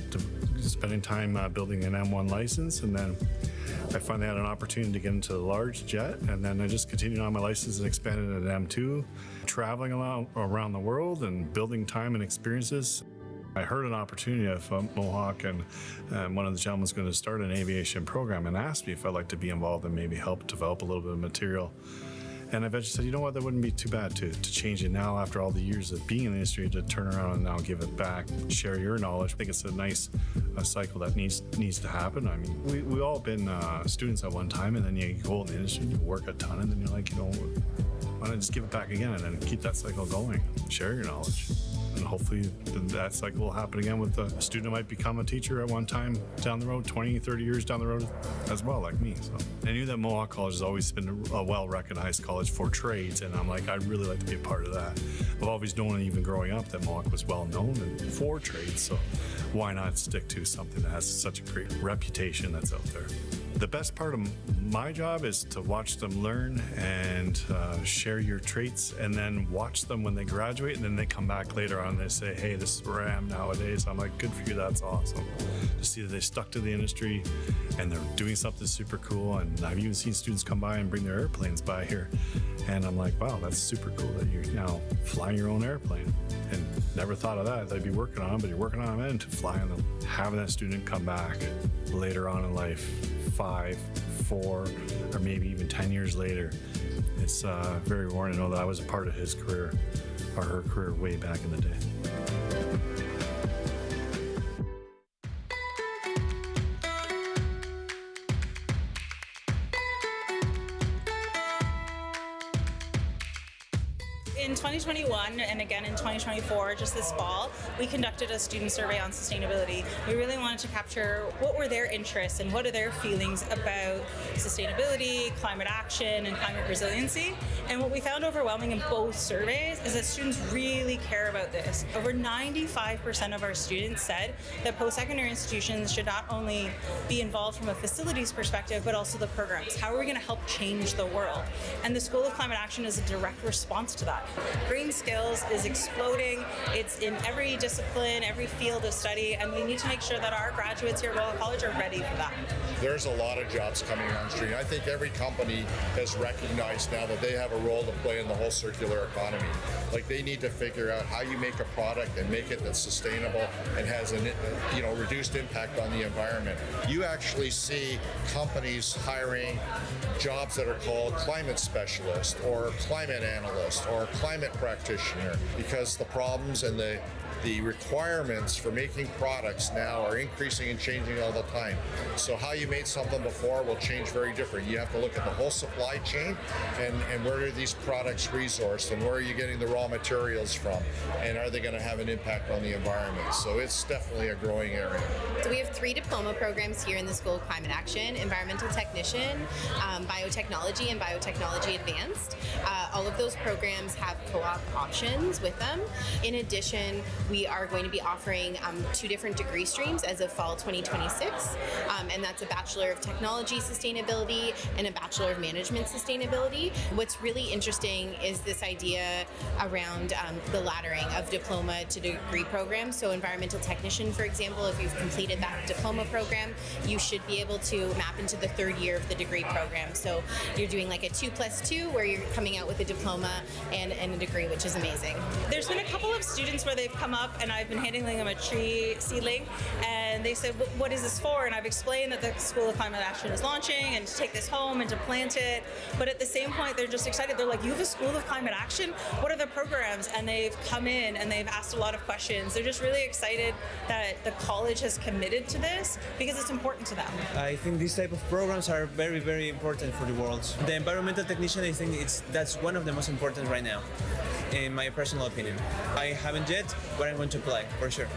F: spending time building an M1 license, and then I finally had an opportunity to get into the large jet, and then I just continued on my license and expanded at M2, traveling around the world and building time and experiences. I heard an opportunity at Mohawk, and one of the gentlemen was going to start an aviation program and asked me if I'd like to be involved and maybe help develop a little bit of material. And I eventually said, you know what, that wouldn't be too bad to change it now after all the years of being in the industry, to turn around and now give it back, share your knowledge. I think it's a nice cycle that needs to happen. I mean, we all been students at one time, and then you go in the industry and you work a ton, and then you're like, why not just give it back again and then keep that cycle going, share your knowledge. And hopefully that cycle will happen again with a student who might become a teacher at one time down the road, 20, 30 years down the road as well, like me. So I knew that Mohawk College has always been a well-recognized college for trades, and I'm like, I'd really like to be a part of that. I've always known, even growing up, that Mohawk was well-known for trades, so why not stick to something that has such a great reputation that's out there? The best part of my job is to watch them learn and share your traits, and then watch them when they graduate, and then they come back later on and they say, hey, this is where I am nowadays. I'm like, good for you, that's awesome. To see that they stuck to the industry and they're doing something super cool. And I've even seen students come by and bring their airplanes by here. And I'm like, wow, that's super cool that you're now flying your own airplane. And never thought of that I'd be working on them, but you're working on them and to fly on them. Having that student come back later on in life, 5, 4, or maybe even 10 years later, it's very rewarding to know that I was a part of his career or her career way back in the day.
H: In 2021 and again in 2024, just this fall, we conducted a student survey on sustainability. We really wanted to capture what were their interests and what are their feelings about sustainability, climate action, and climate resiliency. And what we found overwhelming in both surveys is that students really care about this. Over 95% of our students said that post-secondary institutions should not only be involved from a facilities perspective, but also the programs. How are we going to help change the world? And the School of Climate Action is a direct response to that. Green skills is exploding. It's in every discipline, every field of study, and we need to make sure that our graduates here at Mohawk College are ready for that.
I: There's a lot of jobs coming on stream. I think every company has recognized now that they have a role to play in the whole circular economy. Like, they need to figure out how you make a product and make it that's sustainable and has an reduced impact on the environment. You actually see companies hiring jobs that are called climate specialist or climate analyst or climate practitioner, because the problems and the requirements for making products now are increasing and changing all the time. So how you made something before will change very different. You have to look at the whole supply chain and where are these products resourced and where are you getting the raw materials from, and are they going to have an impact on the environment? So it's definitely a growing area.
K: So we have 3 diploma programs here in the School of Climate Action: Environmental Technician, Biotechnology, and Biotechnology Advanced. All of those programs have co-op options with them. In addition, we are going to be offering 2 different degree streams as of fall 2026, and that's a Bachelor of Technology Sustainability and a Bachelor of Management Sustainability. What's really interesting is this idea around the laddering of diploma to degree programs. So environmental technician, for example, if you've completed that diploma program, you should be able to map into the 3rd year of the degree program. So you're doing like a 2+2 where you're coming out with a diploma and a degree, which is amazing.
H: There's been a couple of students where they've come up and I've been handing them a tree seedling, and they said, what is this for? And I've explained that the School of Climate Action is launching and to take this home and to plant it. But at the same point, they're just excited. They're like, you have a School of Climate Action? What are the programs? And they've come in and they've asked a lot of questions. They're just really excited that the college has committed to this because it's important to them.
L: I think these type of programs are very, very important for the world. The environmental technician, I think that's one of the most important right now, in my personal opinion. I haven't yet, but I'm going to apply for sure.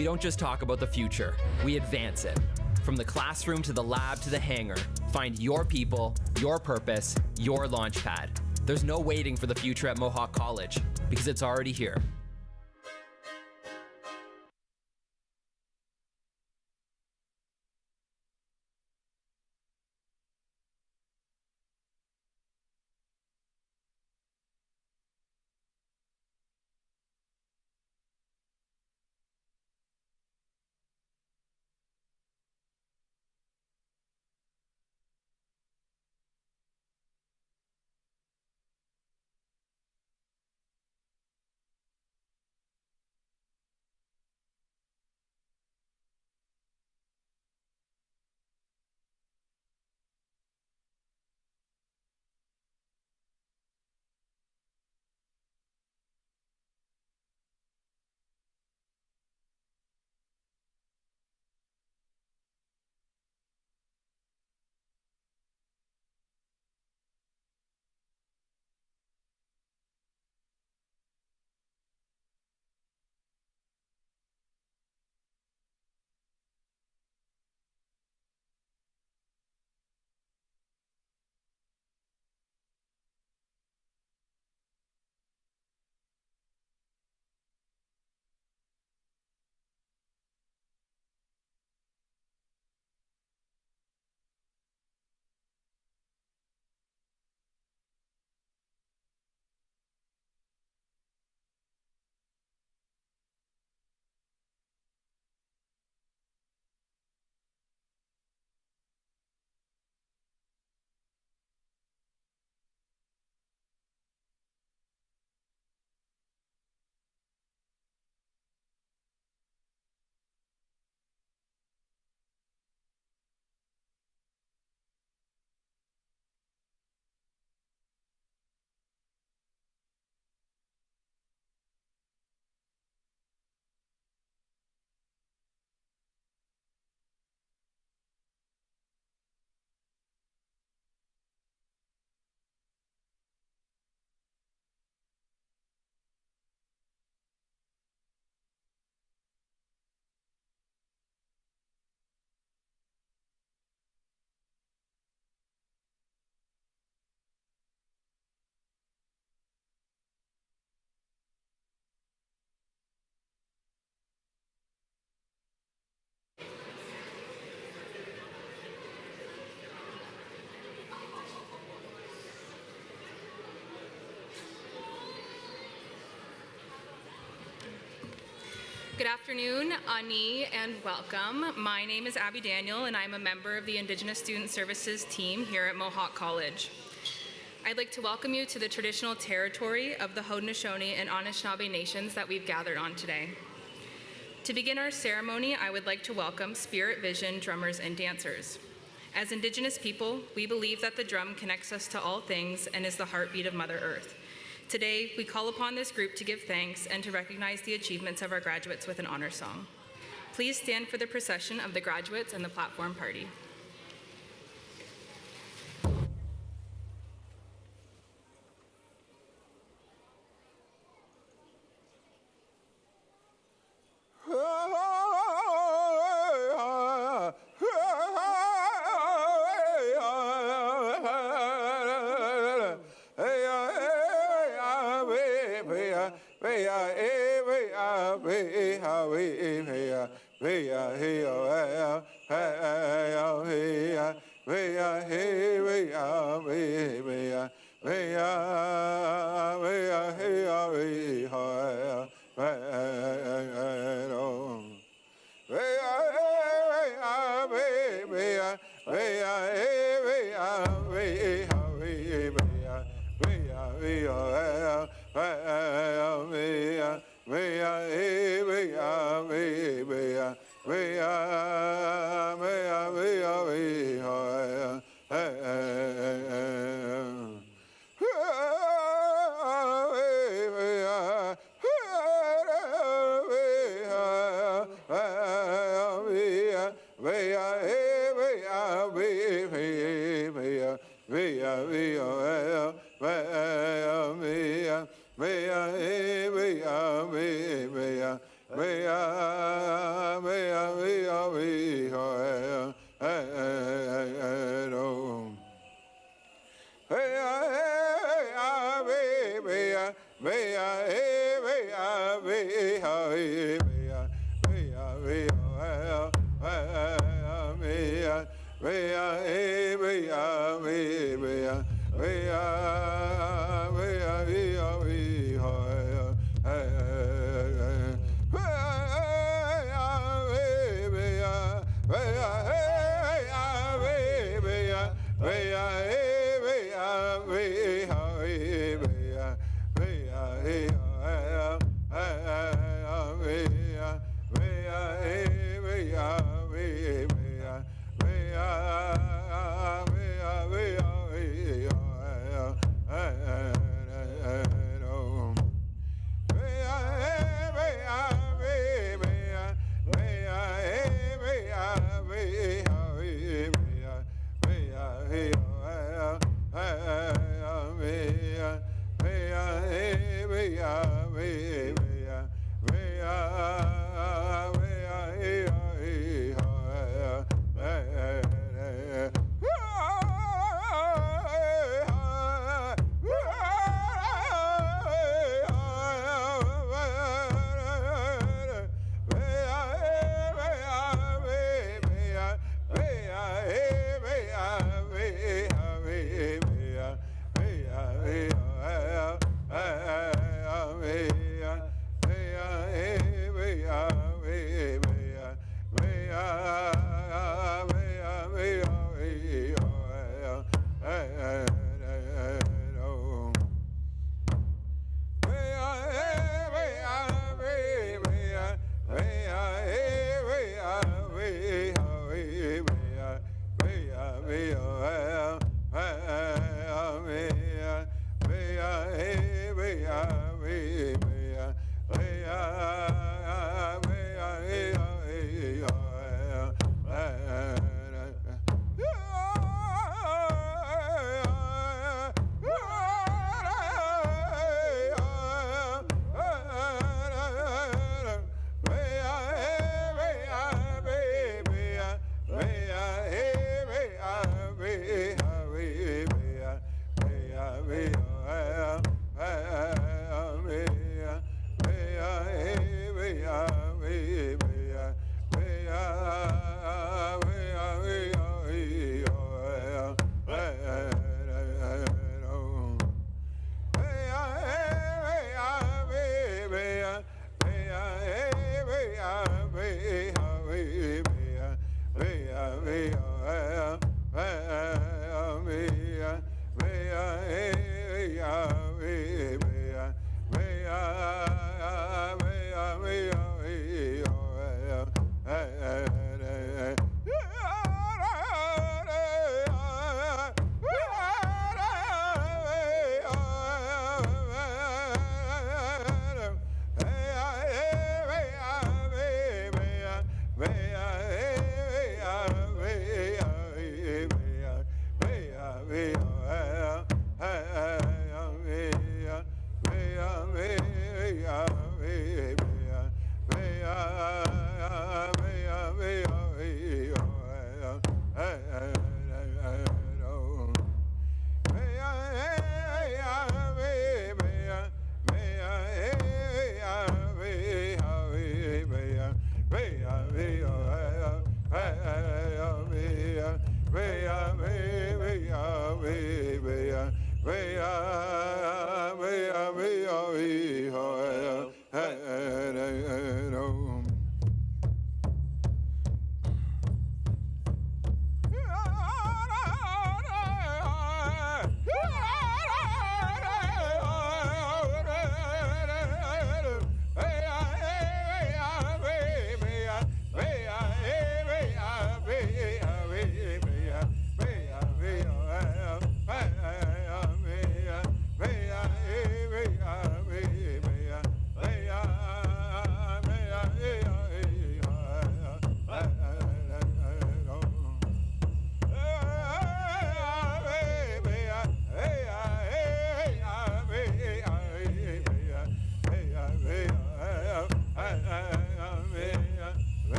J: We don't just talk about the future, we advance it. From the classroom to the lab to the hangar, find your people, your purpose, your launch pad. There's no waiting for the future at Mohawk College, because it's already here.
M: Good afternoon, Ani, and welcome. My name is Abby Daniel, and I'm a member of the Indigenous Student Services team here at Mohawk College. I'd like to welcome you to the traditional territory of the Haudenosaunee and Anishinaabe nations that we've gathered on today. To begin our ceremony, I would like to welcome Spirit Vision drummers and dancers. As Indigenous people, we believe that the drum connects us to all things and is the heartbeat of Mother Earth. Today, we call upon this group to give thanks and to recognize the achievements of our graduates with an honor song. Please stand for the procession of the graduates and the platform party.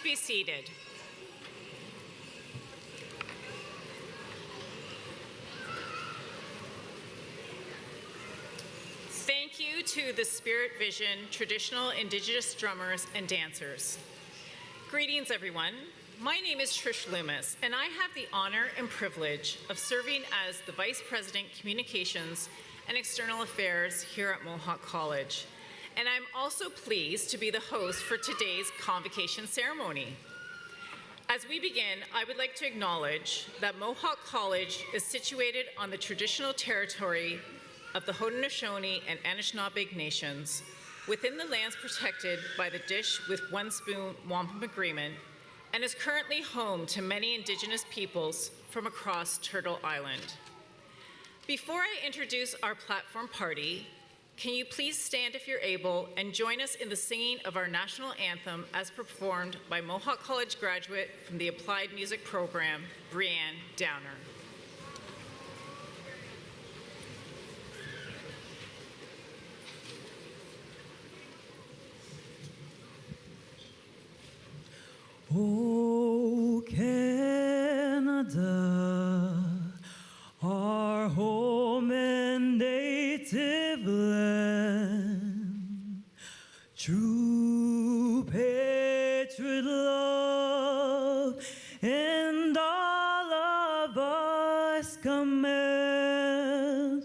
N: be seated. Thank you to the Spirit Vision traditional Indigenous drummers and dancers. Greetings, everyone. My name is Trish Loomis, and I have the honor and privilege of serving as the Vice President, Communications and External Affairs here at Mohawk College. And I'm also pleased to be the host for today's Convocation ceremony. As we begin, I would like to acknowledge that Mohawk College is situated on the traditional territory of the Haudenosaunee and Anishinaabe nations, within the lands protected by the Dish with One Spoon Wampum Agreement, and is currently home to many Indigenous peoples from across Turtle Island. Before I introduce our platform party, can you please stand if you're able and join us in the singing of our national anthem as performed by Mohawk College graduate from the Applied Music Program, Brianne Downer.
O: Oh, Canada, our home and native land, true patriot love, and all of us command.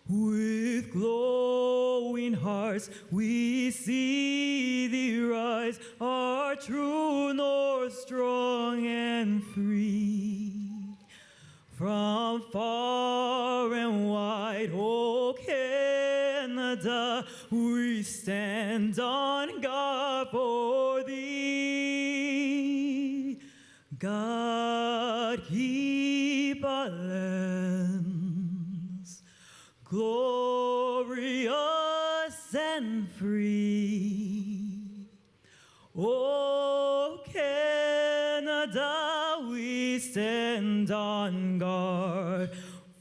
O: With glowing hearts we see thee rise, our true north, strong and free. From far and wide, oh Canada, we stand on guard for thee. God keep our lands glorious and free. Oh Canada, we stand on guard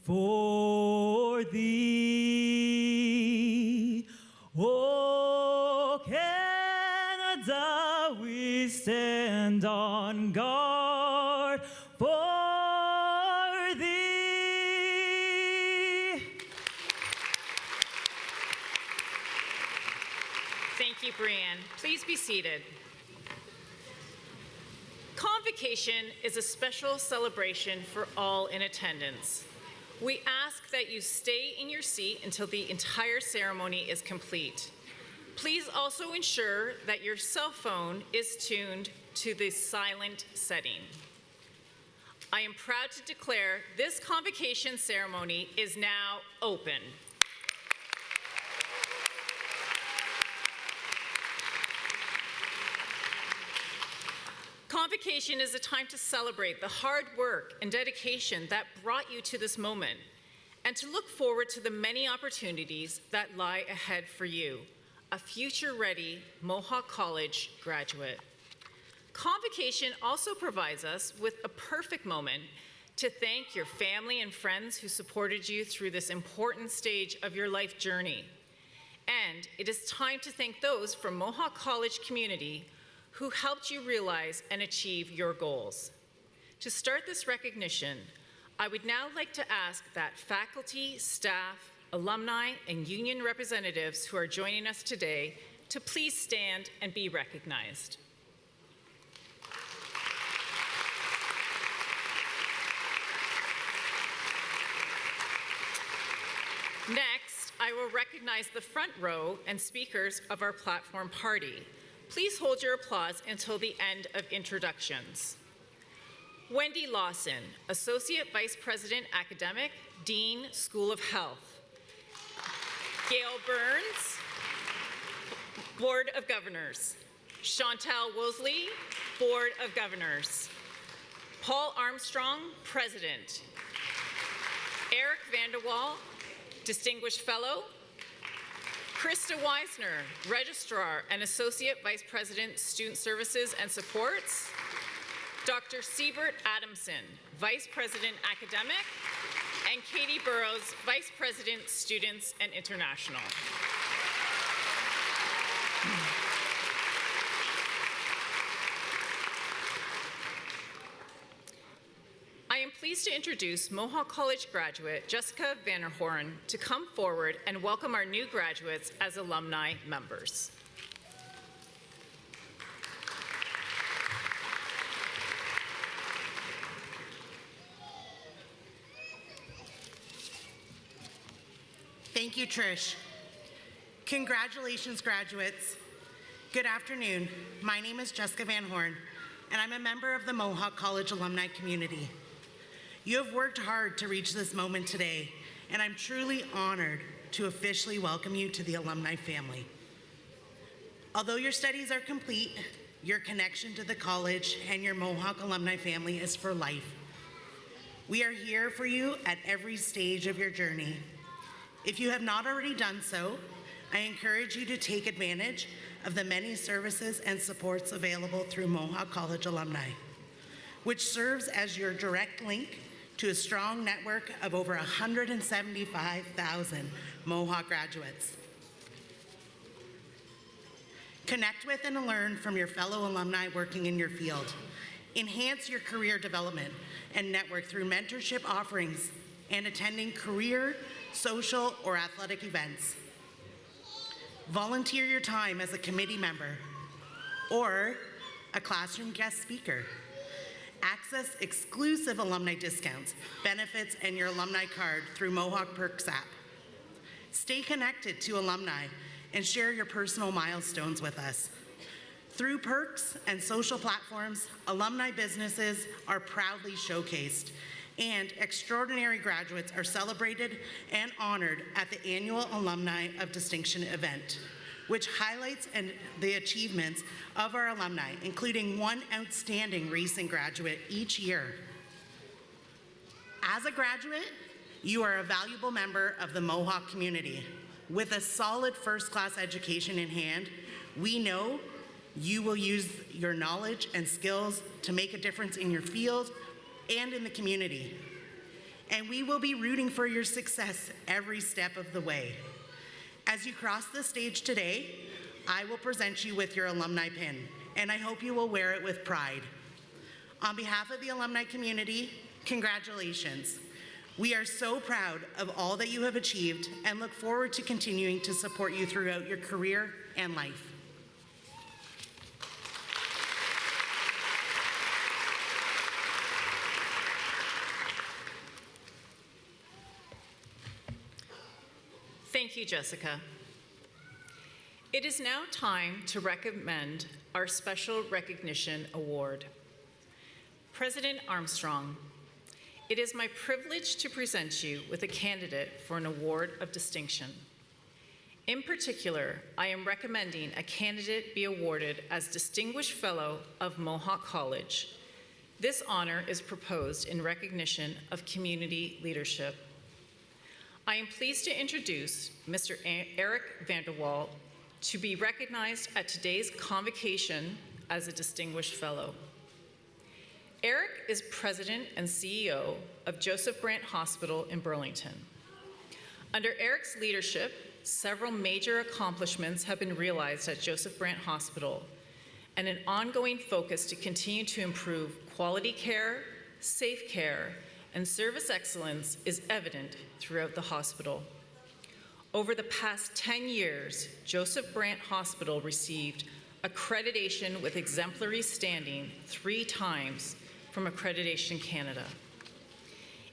O: for thee. Oh Canada, we stand on guard for thee.
N: Thank you, Brianne. Please be seated. Convocation is a special celebration for all in attendance. We ask that you stay in your seat until the entire ceremony is complete. Please also ensure that your cell phone is tuned to the silent setting. I am proud to declare this convocation ceremony is now open. Convocation is a time to celebrate the hard work and dedication that brought you to this moment, and to look forward to the many opportunities that lie ahead for you, a future-ready Mohawk College graduate. Convocation also provides us with a perfect moment to thank your family and friends who supported you through this important stage of your life journey. And it is time to thank those from Mohawk College community who helped you realize and achieve your goals. To start this recognition, I would now like to ask that faculty, staff, alumni, and union representatives who are joining us today to please stand and be recognized. Next, I will recognize the front row and speakers of our platform party. Please hold your applause until the end of introductions. Wendy Lawson, Associate Vice President Academic, Dean, School of Health. Gail Burns, Board of Governors. Chantal Woolsey, Board of Governors. Paul Armstrong, President. Eric Vanderwall, Distinguished Fellow. Krista Weisner, Registrar and Associate Vice President, Student Services and Supports. Dr. Siebert Adamson, Vice President Academic, and Katie Burrows, Vice President, Students and International. I am pleased to introduce Mohawk College graduate Jessica Vanderhoorn to come forward and welcome our new graduates as alumni members.
P: Thank you, Trish. Congratulations, graduates. Good afternoon. My name is Jessica Van Horn, and I'm a member of the Mohawk College alumni community. You have worked hard to reach this moment today, and I'm truly honored to officially welcome you to the alumni family. Although your studies are complete, your connection to the college and your Mohawk alumni family is for life. We are here for you at every stage of your journey. If you have not already done so, I encourage you to take advantage of the many services and supports available through Mohawk College Alumni, which serves as your direct link to a strong network of over 175,000 Mohawk graduates. Connect with and learn from your fellow alumni working in your field. Enhance your career development and network through mentorship offerings and attending career, social, or athletic events. Volunteer your time as a committee member or a classroom guest speaker. Access exclusive alumni discounts, benefits, and your alumni card through Mohawk Perks app. Stay connected to alumni and share your personal milestones with us. Through perks and social platforms, alumni businesses are proudly showcased, and extraordinary graduates are celebrated and honored at the annual Alumni of Distinction event, which highlights the achievements of our alumni, including one outstanding recent graduate each year. As a graduate, you are a valuable member of the Mohawk community. With a solid first-class education in hand, we know you will use your knowledge and skills to make a difference in your field and in the community. And we will be rooting for your success every step of the way. As you cross the stage today, I will present you with your alumni pin, and I hope you will wear it with pride. On behalf of the alumni community, congratulations. We are so proud of all that you have achieved and look forward to continuing to support you throughout your career and life.
N: Thank you, Jessica. It is now time to recommend our Special Recognition Award. President Armstrong, it is my privilege to present you with a candidate for an award of distinction. In particular, I am recommending a candidate be awarded as Distinguished Fellow of Mohawk College. This honor is proposed in recognition of community leadership. I am pleased to introduce Mr. Eric Vanderwall to be recognized at today's convocation as a Distinguished Fellow. Eric is President and CEO of Joseph Brant Hospital in Burlington. Under Eric's leadership, several major accomplishments have been realized at Joseph Brant Hospital, and an ongoing focus to continue to improve quality care, safe care, and service excellence is evident throughout the hospital. Over the past 10 years, Joseph Brant Hospital received accreditation with exemplary standing 3 times from Accreditation Canada.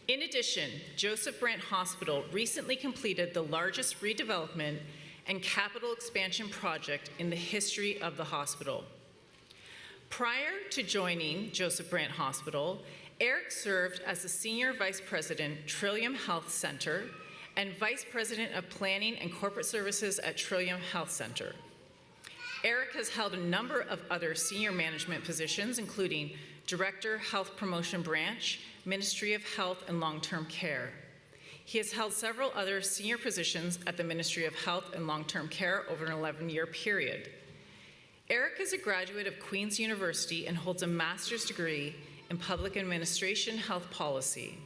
N: In addition, Joseph Brant Hospital recently completed the largest redevelopment and capital expansion project in the history of the hospital. Prior to joining Joseph Brant Hospital, Eric served as the Senior Vice President, Trillium Health Center, and Vice President of Planning and Corporate Services at Trillium Health Center. Eric has held a number of other senior management positions, including Director, Health Promotion Branch, Ministry of Health and Long-Term Care. He has held several other senior positions at the Ministry of Health and Long-Term Care over an 11-year period. Eric is a graduate of Queen's University and holds a master's degree in Public Administration Health Policy.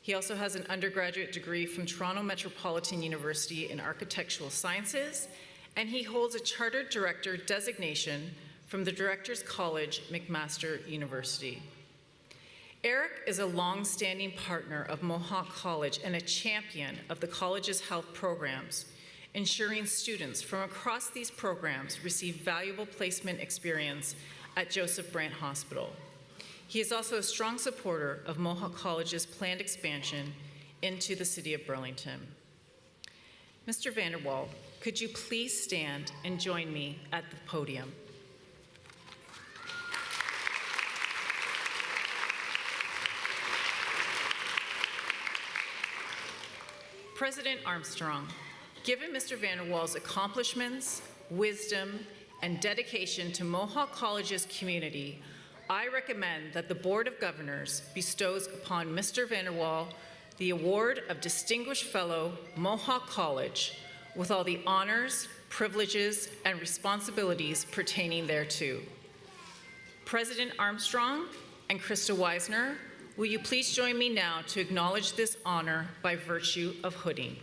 N: He also has an undergraduate degree from Toronto Metropolitan University in Architectural Sciences, and he holds a Chartered Director designation from the Directors College, McMaster University. Eric is a long-standing partner of Mohawk College and a champion of the college's health programs, ensuring students from across these programs receive valuable placement experience at Joseph Brant Hospital. He is also a strong supporter of Mohawk College's planned expansion into the city of Burlington. Mr. Vanderwall, could you please stand and join me at the podium? President Armstrong, given Mr. Vanderwall's accomplishments, wisdom, and dedication to Mohawk College's community, I recommend that the Board of Governors bestows upon Mr. Vanderwall the Award of Distinguished Fellow, Mohawk College, with all the honors, privileges, and responsibilities pertaining thereto. President Armstrong and Krista Weisner, will you please join me now to acknowledge this honor by virtue of hooding?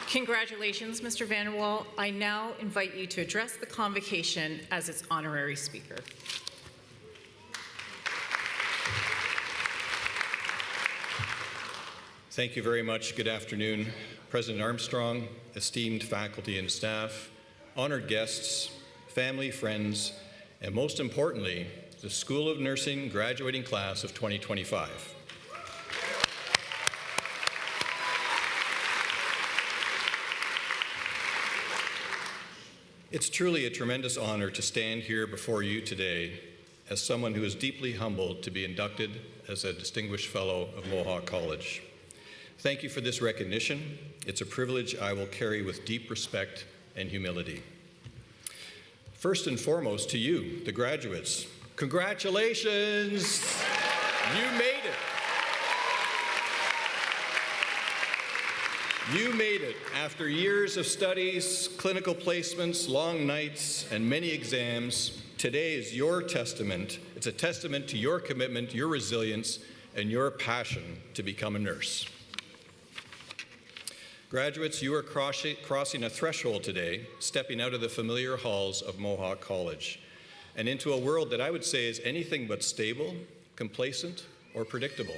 N: Congratulations, Mr. Vanderwall. I now invite you to address the Convocation as its honorary speaker.
Q: Thank you very much. Good afternoon, President Armstrong, esteemed faculty and staff, honored guests, family, friends, and most importantly, the School of Nursing graduating class of 2025. It's truly a tremendous honor to stand here before you today as someone who is deeply humbled to be inducted as a Distinguished Fellow of Mohawk College. Thank you for this recognition. It's a privilege I will carry with deep respect and humility. First and foremost, to you, the graduates, congratulations! You made it. You made it after years of studies, clinical placements, long nights, and many exams. Today is your testament. It's a testament to your commitment, your resilience, and your passion to become a nurse. Graduates, you are crossing a threshold today, stepping out of the familiar halls of Mohawk College and into a world that I would say is anything but stable, complacent, or predictable.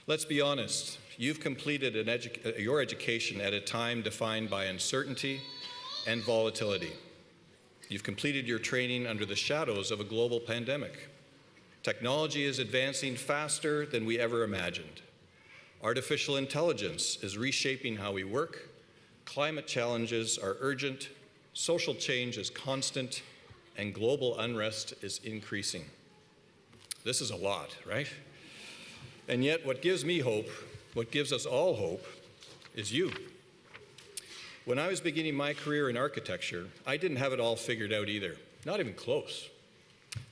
Q: Let's be honest. You've completed your education at a time defined by uncertainty and volatility. You've completed your training under the shadows of a global pandemic. Technology is advancing faster than we ever imagined. Artificial intelligence is reshaping how we work. Climate challenges are urgent. Social change is constant. And global unrest is increasing. This is a lot, right? And yet, what gives me hope, what gives us all hope, is you. When I was beginning my career in architecture, I didn't have it all figured out either, not even close.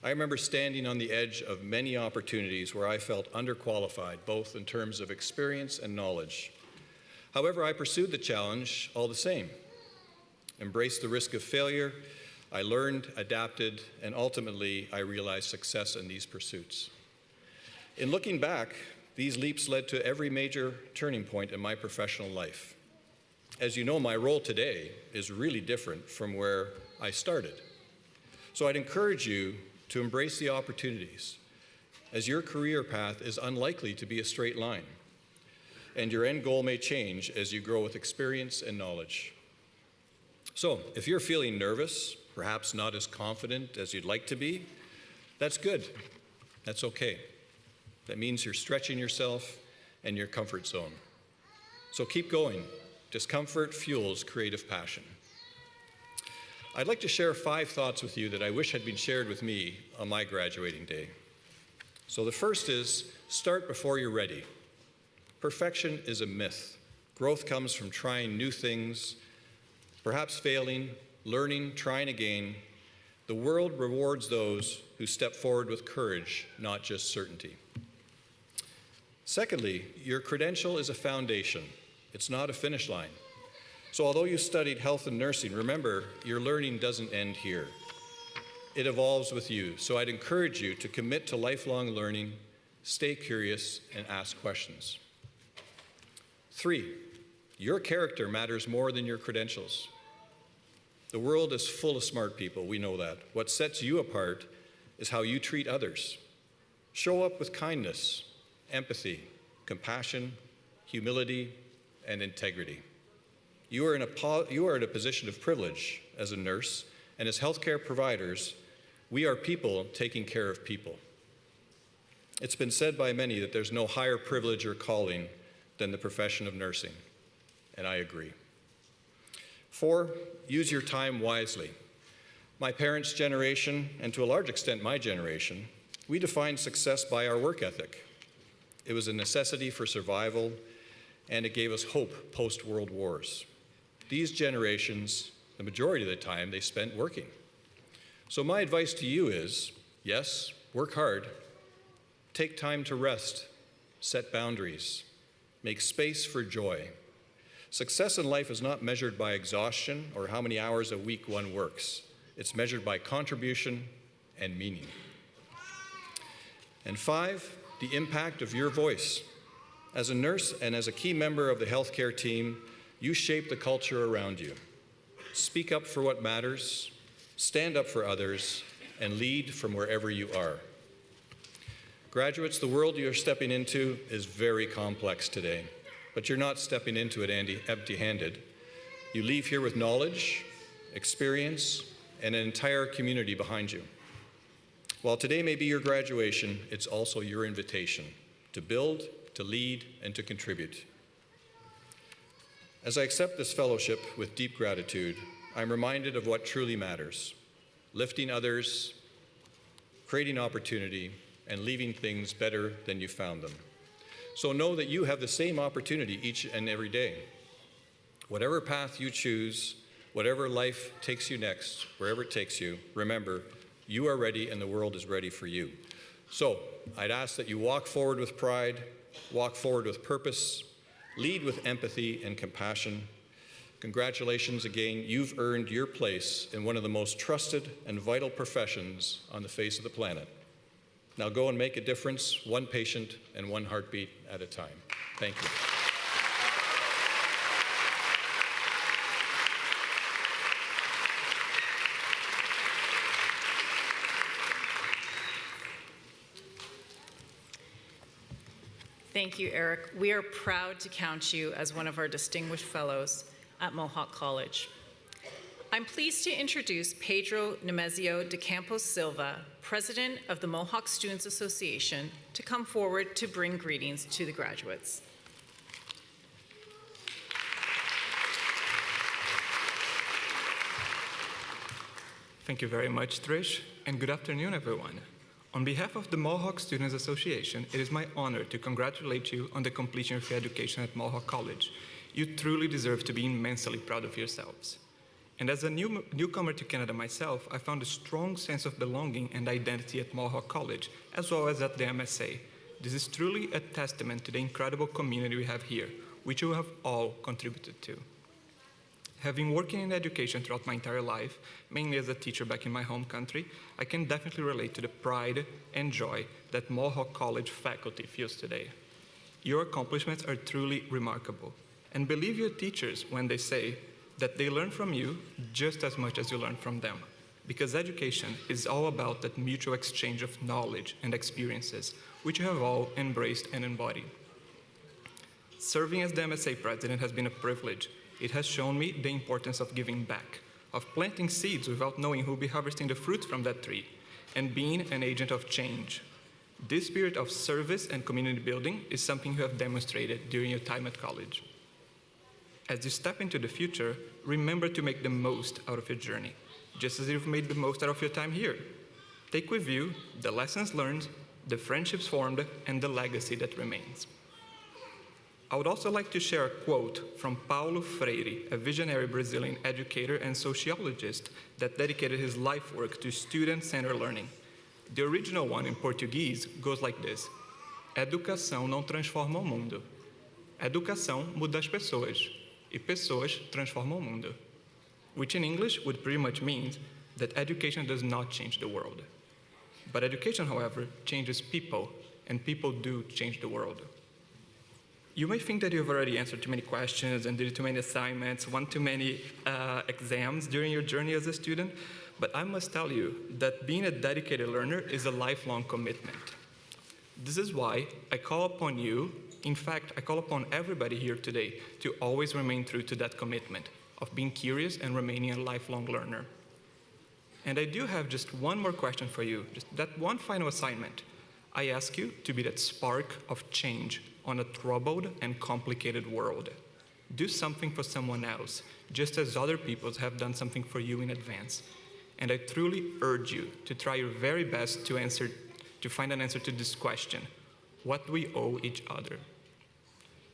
Q: I remember standing on the edge of many opportunities where I felt underqualified, both in terms of experience and knowledge. However, I pursued the challenge all the same, embraced the risk of failure. I learned, adapted, and ultimately I realized success in these pursuits. In looking back, these leaps led to every major turning point in my professional life. As you know, my role today is really different from where I started. So I'd encourage you to embrace the opportunities, as your career path is unlikely to be a straight line, and your end goal may change as you grow with experience and knowledge. So if you're feeling nervous, perhaps not as confident as you'd like to be, that's good. That's okay. That means you're stretching yourself and your comfort zone. So keep going. Discomfort fuels creative passion. I'd like to share 5 thoughts with you that I wish had been shared with me on my graduating day. So the first is, start before you're ready. Perfection is a myth. Growth comes from trying new things, perhaps failing, learning, trying again. The world rewards those who step forward with courage, not just certainty. Secondly, your credential is a foundation. It's not a finish line. So although you studied health and nursing, remember, your learning doesn't end here. It evolves with you. So I'd encourage you to commit to lifelong learning, stay curious, and ask questions. 3, your character matters more than your credentials. The world is full of smart people, we know that. What sets you apart is how you treat others. Show up with kindness, empathy, compassion, humility, and integrity. You are in a position of privilege as a nurse, and as healthcare providers, we are people taking care of people. It's been said by many that there's no higher privilege or calling than the profession of nursing, and I agree. 4, use your time wisely. My parents' generation, and to a large extent my generation, we defined success by our work ethic. It was a necessity for survival, and it gave us hope post-World Wars. These generations, the majority of the time, they spent working. So my advice to you is, yes, work hard, take time to rest, set boundaries, make space for joy. Success in life is not measured by exhaustion or how many hours a week one works. It's measured by contribution and meaning. And 5, the impact of your voice. As a nurse and as a key member of the healthcare team, you shape the culture around you. Speak up for what matters, stand up for others, and lead from wherever you are. Graduates, the world you're stepping into is very complex today, but you're not stepping into it empty-handed. You leave here with knowledge, experience, and an entire community behind you. While today may be your graduation, it's also your invitation to build, to lead, and to contribute. As I accept this fellowship with deep gratitude, I'm reminded of what truly matters: lifting others, creating opportunity, and leaving things better than you found them. So know that you have the same opportunity each and every day. Whatever path you choose, whatever life takes you next, wherever it takes you, remember, you are ready and the world is ready for you. So I'd ask that you walk forward with pride, walk forward with purpose, lead with empathy and compassion. Congratulations again, you've earned your place in one of the most trusted and vital professions on the face of the planet. Now go and make a difference, one patient and one heartbeat at a time. Thank you.
N: Thank you, Eric. We are proud to count you as one of our distinguished fellows at Mohawk College. I'm pleased to introduce Pedro Nemesio de Campos Silva, President of the Mohawk Students Association, to come forward to bring greetings to the graduates.
R: Thank you very much, Trish, and good afternoon, everyone. On behalf of the Mohawk Students Association, it is my honor to congratulate you on the completion of your education at Mohawk College. You truly deserve to be immensely proud of yourselves. And as a newcomer to Canada myself, I found a strong sense of belonging and identity at Mohawk College, as well as at the MSA. This is truly a testament to the incredible community we have here, which you have all contributed to. Having worked in education throughout my entire life, mainly as a teacher back in my home country, I can definitely relate to the pride and joy that Mohawk College faculty feels today. Your accomplishments are truly remarkable, and believe your teachers when they say that they learn from you just as much as you learn from them, because education is all about that mutual exchange of knowledge and experiences, which you have all embraced and embodied. Serving as the MSA president has been a privilege. It has shown me the importance of giving back, of planting seeds without knowing who will be harvesting the fruits from that tree, and being an agent of change. This spirit of service and community building is something you have demonstrated during your time at college. As you step into the future, remember to make the most out of your journey, just as you've made the most out of your time here. Take with you the lessons learned, the friendships formed, and the legacy that remains. I would also like to share a quote from Paulo Freire, a visionary Brazilian educator and sociologist that dedicated his life work to student-centered learning. The original one in Portuguese goes like this: Educação não transforma o mundo. Educação muda as pessoas, e pessoas transformam o mundo. Which in English would pretty much mean that education does not change the world. But education, however, changes people, and people do change the world. You may think that you've already answered too many questions and did too many assignments, won too many exams during your journey as a student, but I must tell you that being a dedicated learner is a lifelong commitment. This is why I call upon you, in fact, I call upon everybody here today to always remain true to that commitment of being curious and remaining a lifelong learner. And I do have just one more question for you, just that one final assignment. I ask you to be that spark of change on a troubled and complicated world. Do something for someone else, just as other peoples have done something for you in advance. And I truly urge you to try your very best to find an answer to this question: what do we owe each other?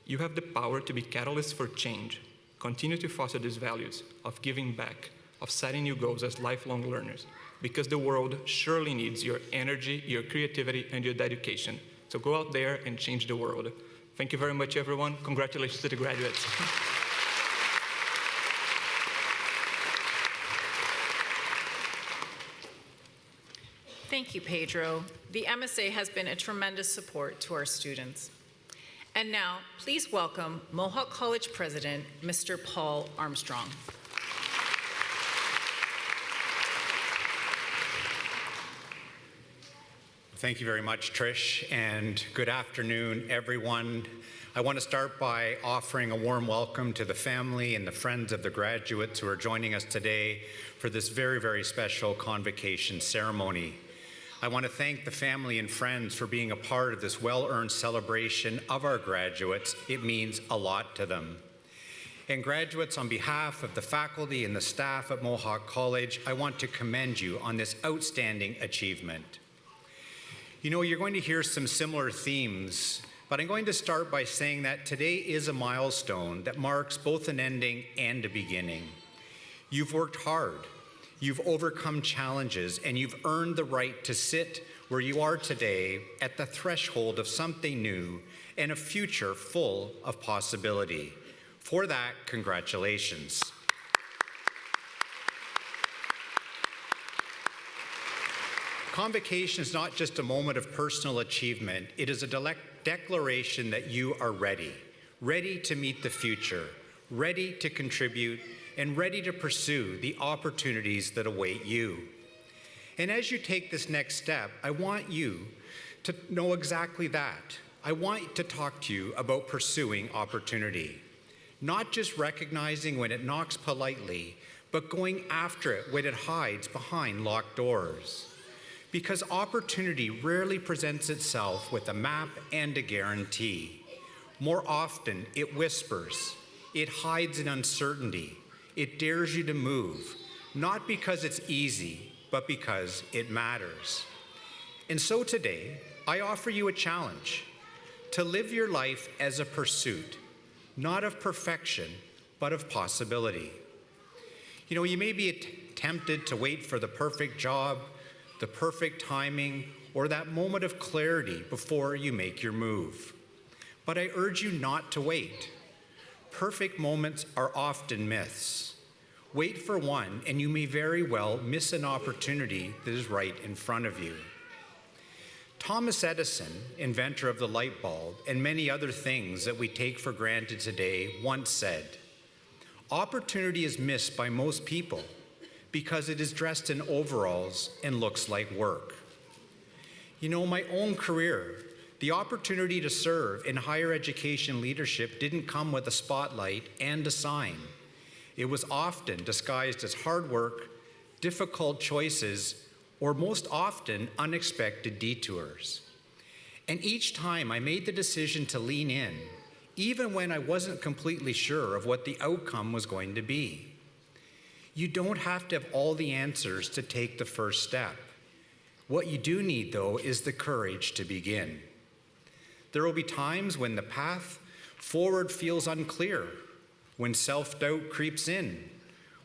R: You have the power to be catalysts for change. Continue to foster these values of giving back, of setting new goals as lifelong learners, because the world surely needs your energy, your creativity, and your dedication. So go out there and change the world. Thank you very much, everyone. Congratulations to the graduates.
N: Thank you, Pedro. The MSA has been a tremendous support to our students. And now, please welcome Mohawk College President, Mr. Paul Armstrong.
A: Thank you very much, Trish, and good afternoon, everyone. I want to start by offering a warm welcome to the family and the friends of the graduates who are joining us today for this very, very special convocation ceremony. I want to thank the family and friends for being a part of this well-earned celebration of our graduates. It means a lot to them. And graduates, on behalf of the faculty and the staff at Mohawk College, I want to commend you on this outstanding achievement. You know, you're going to hear some similar themes, but I'm going to start by saying that today is a milestone that marks both an ending and a beginning. You've worked hard, you've overcome challenges, and you've earned the right to sit where you are today at the threshold of something new and a future full of possibility. For that, congratulations. Convocation is not just a moment of personal achievement, it is a declaration that you are ready to meet the future, ready to contribute, and ready to pursue the opportunities that await you. And as you take this next step, I want you to know exactly that. I want to talk to you about pursuing opportunity, not just recognizing when it knocks politely, but going after it when it hides behind locked doors. Because opportunity rarely presents itself with a map and a guarantee. More often, it whispers, it hides in uncertainty, it dares you to move, not because it's easy, but because it matters. And so today, I offer you a challenge to live your life as a pursuit, not of perfection, but of possibility. You know, you may be tempted to wait for the perfect job, the perfect timing, or that moment of clarity before you make your move. But I urge you not to wait. Perfect moments are often myths. Wait for one, and you may very well miss an opportunity that is right in front of you. Thomas Edison, inventor of the light bulb and many other things that we take for granted today, once said, "Opportunity is missed by most people because it is dressed in overalls and looks like work." You know, my own career, the opportunity to serve in higher education leadership didn't come with a spotlight and a sign. It was often disguised as hard work, difficult choices, or most often unexpected detours. And each time I made the decision to lean in, even when I wasn't completely sure of what the outcome was going to be. You don't have to have all the answers to take the first step. What you do need, though, is the courage to begin. There will be times when the path Forward feels unclear, when self-doubt creeps in,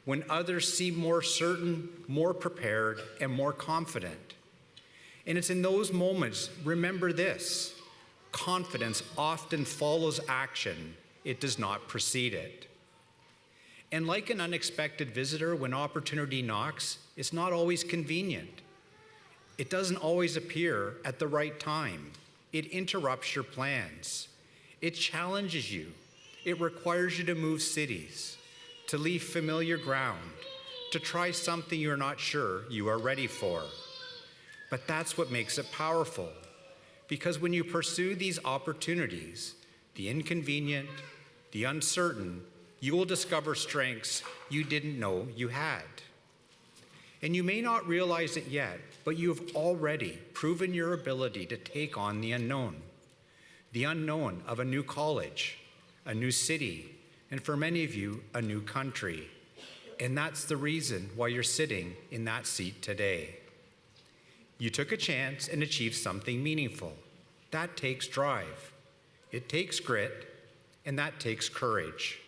A: when others seem more certain, more prepared, and more confident. And it's in those moments, remember this, confidence often follows action, it does not precede it. And like an unexpected visitor, when opportunity knocks, it's not always convenient. It doesn't always appear at the right time. It interrupts your plans. It challenges you. It requires you to move cities, to leave familiar ground, to try something you're not sure you are ready for. But that's what makes it powerful, because when you pursue these opportunities, the inconvenient, the uncertain, you will discover strengths you didn't know you had. And you may not realize it yet, but you have already proven your ability to take on the unknown of a new college, a new city, and for many of you, a new country. And that's the reason why you're sitting in that seat today. You took a chance and achieved something meaningful. That takes drive. It takes grit, and that takes courage.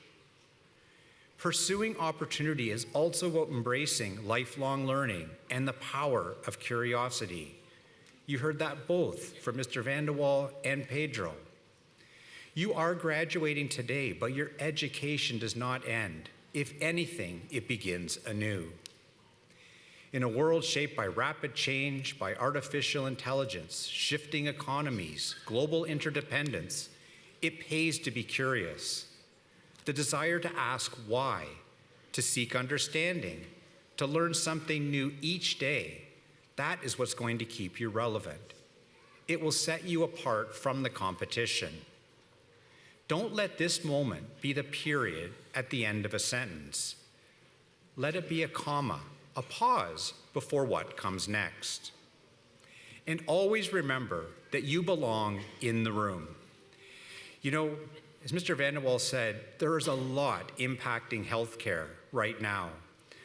A: Pursuing opportunity is also about embracing lifelong learning and the power of curiosity. You heard that both from Mr. Vandewaal and Pedro. You are graduating today, but your education does not end. If anything, it begins anew. In a world shaped by rapid change, by artificial intelligence, shifting economies, global interdependence, it pays to be curious. The desire to ask why, to seek understanding, to learn something new each day, that is what's going to keep you relevant. It will set you apart from the competition. Don't let this moment be the period at the end of a sentence. Let it be a comma, a pause before what comes next. And always remember that you belong in the room. You know, as Mr. Vandewaal said, there is a lot impacting healthcare right now.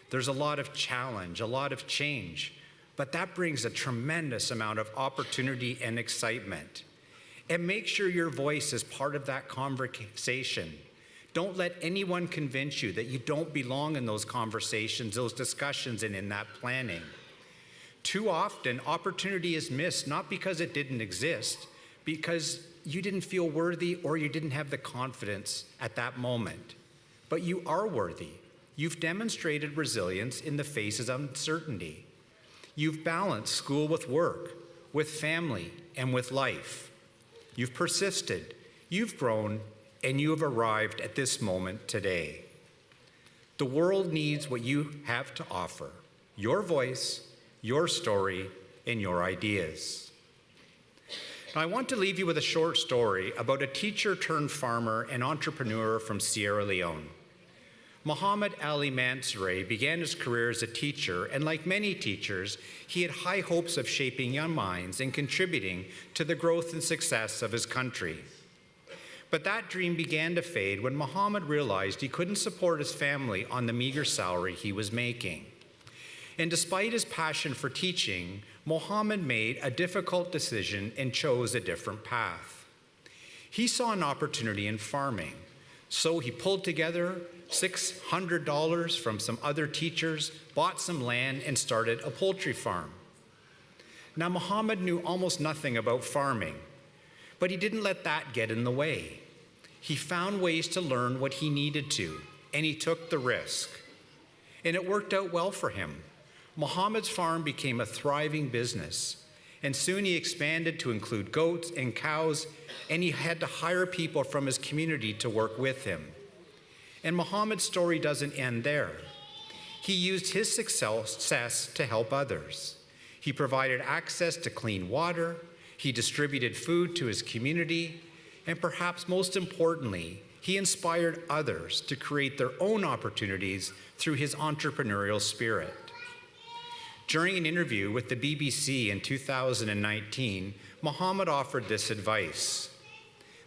A: There's a lot of challenge, a lot of change, but that brings a tremendous amount of opportunity and excitement. And make sure your voice is part of that conversation. Don't let anyone convince you that you don't belong in those conversations, those discussions, and in that planning. Too often, opportunity is missed, not because it didn't exist, because you didn't feel worthy or you didn't have the confidence at that moment. But you are worthy. You've demonstrated resilience in the face of uncertainty. You've balanced school with work, with family, and with life. You've persisted, you've grown, and you have arrived at this moment today. The world needs what you have to offer, your voice, your story, and your ideas. Now, I want to leave you with a short story about a teacher turned farmer and entrepreneur from Sierra Leone. Muhammad Ali Mansouri began his career as a teacher, and like many teachers, he had high hopes of shaping young minds and contributing to the growth and success of his country. But that dream began to fade when Muhammad realized he couldn't support his family on the meager salary he was making. And despite his passion for teaching, Muhammad made a difficult decision and chose a different path. He saw an opportunity in farming, so he pulled together $600 from some other teachers, bought some land, and started a poultry farm. Now, Muhammad knew almost nothing about farming, but he didn't let that get in the way. He found ways to learn what he needed to, and he took the risk. And it worked out well for him. Muhammad's farm became a thriving business, and soon he expanded to include goats and cows, and he had to hire people from his community to work with him. And Muhammad's story doesn't end there. He used his success to help others. He provided access to clean water, he distributed food to his community, and perhaps most importantly, he inspired others to create their own opportunities through his entrepreneurial spirit. During an interview with the BBC in 2019, Muhammad offered this advice: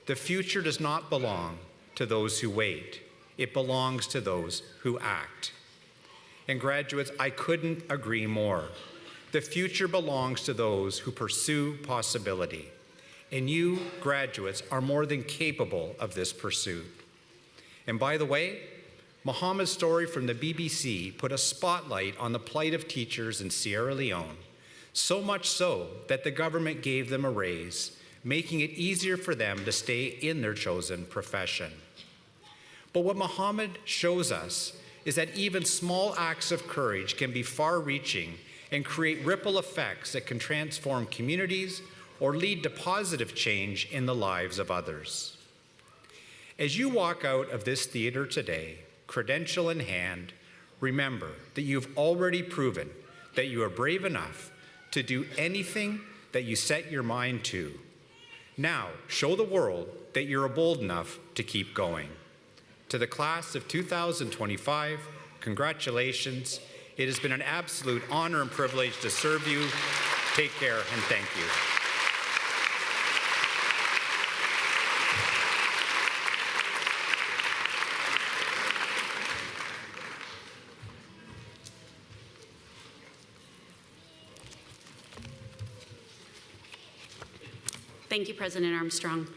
A: "The future does not belong to those who wait. It belongs to those who act." And graduates, I couldn't agree more. The future belongs to those who pursue possibility. and you, graduates, are more than capable of this pursuit. And by the way, Mohammed's story from the BBC put a spotlight on the plight of teachers in Sierra Leone, so much so that the government gave them a raise, making it easier for them to stay in their chosen profession. But what Mohammed shows us is that even small acts of courage can be far-reaching and create ripple effects that can transform communities or lead to positive change in the lives of others. As you walk out of this theater today, credential in hand, remember that you've already proven that you are brave enough to do anything that you set your mind to. Now, show the world that you're bold enough to keep going. To the class of 2025, congratulations. It has been an absolute honor and privilege to serve you. Take care and thank you.
D: Thank you, President Armstrong.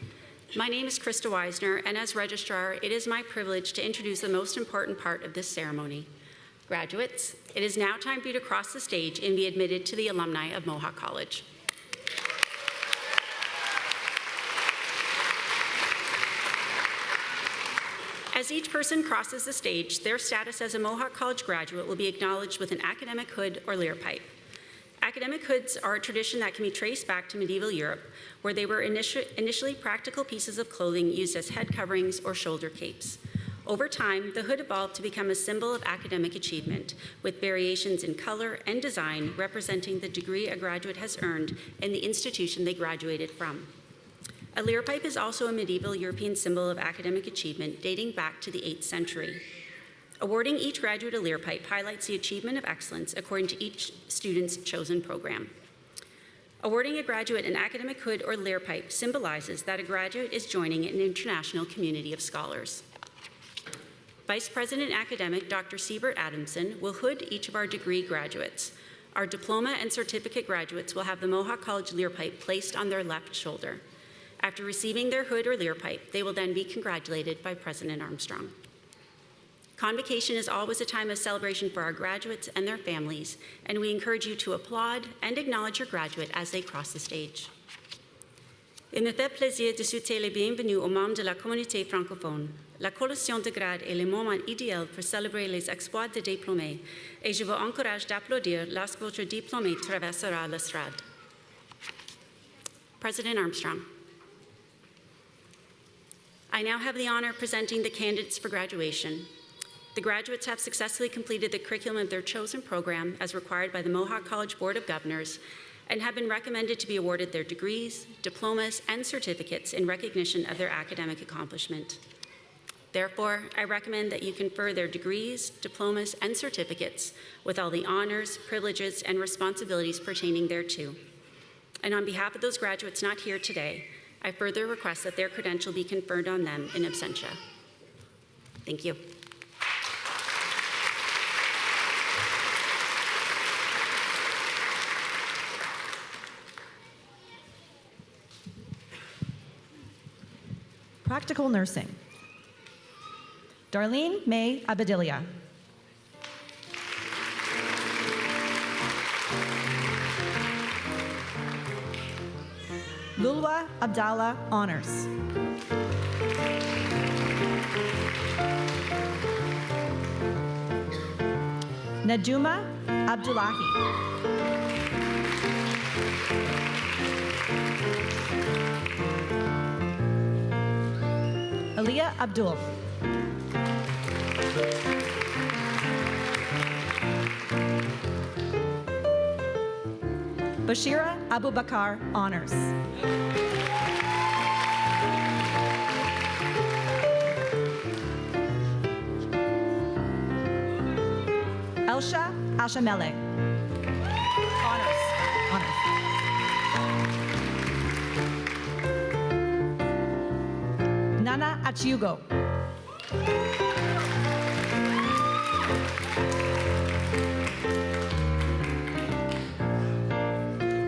D: My name is Krista Weisner, and as Registrar, it is my privilege to introduce the most important part of this ceremony. Graduates, it is now time for you to cross the stage and be admitted to the alumni of Mohawk College. As each person crosses the stage, their status as a Mohawk College graduate will be acknowledged with an academic hood or leer pipe. Academic hoods are a tradition that can be traced back to medieval Europe, where they were initially practical pieces of clothing used as head coverings or shoulder capes. Over time, the hood evolved to become a symbol of academic achievement, with variations in color and design representing the degree a graduate has earned in the institution they graduated from. A leer pipe is also a medieval European symbol of academic achievement dating back to the 8th century. Awarding each graduate a leer pipe highlights the achievement of excellence according to each student's chosen program. Awarding a graduate an academic hood or leer pipe symbolizes that a graduate is joining an international community of scholars. Vice President Academic Dr. Siebert Adamson will hood each of our degree graduates. Our diploma and certificate graduates will have the Mohawk College leer pipe placed on their left shoulder. After receiving their hood or leer pipe, they will then be congratulated by President Armstrong. Convocation is always a time of celebration for our graduates and their families, and we encourage you to applaud and acknowledge your graduate as they cross the stage. Il me fait plaisir de souhaiter les bienvenus aux membres de la communauté francophone. La collation de grade est le moment idéal pour célébrer les exploits des diplômés, et je vous encourage d'applaudir lorsque votre diplômé traversera l'estrade. President Armstrong. I now have the honor of presenting the candidates for graduation. The graduates have successfully completed the curriculum of their chosen program as required by the Mohawk College Board of Governors and have been recommended to be awarded their degrees, diplomas, and certificates in recognition of their academic accomplishment. Therefore, I recommend that you confer their degrees, diplomas, and certificates with all the honors, privileges, and responsibilities pertaining thereto. And on behalf of those graduates not here today, I further request that their credential be conferred on them in absentia. Thank you.
S: Practical nursing. Darlene May Abadilia. Lulwa Abdallah Honors. Naduma Abdullahi. Aliyah Abdul. Bashira Abu Bakar Honors. Elsha Ashamele. Honors. Honors. Nana Achiugo.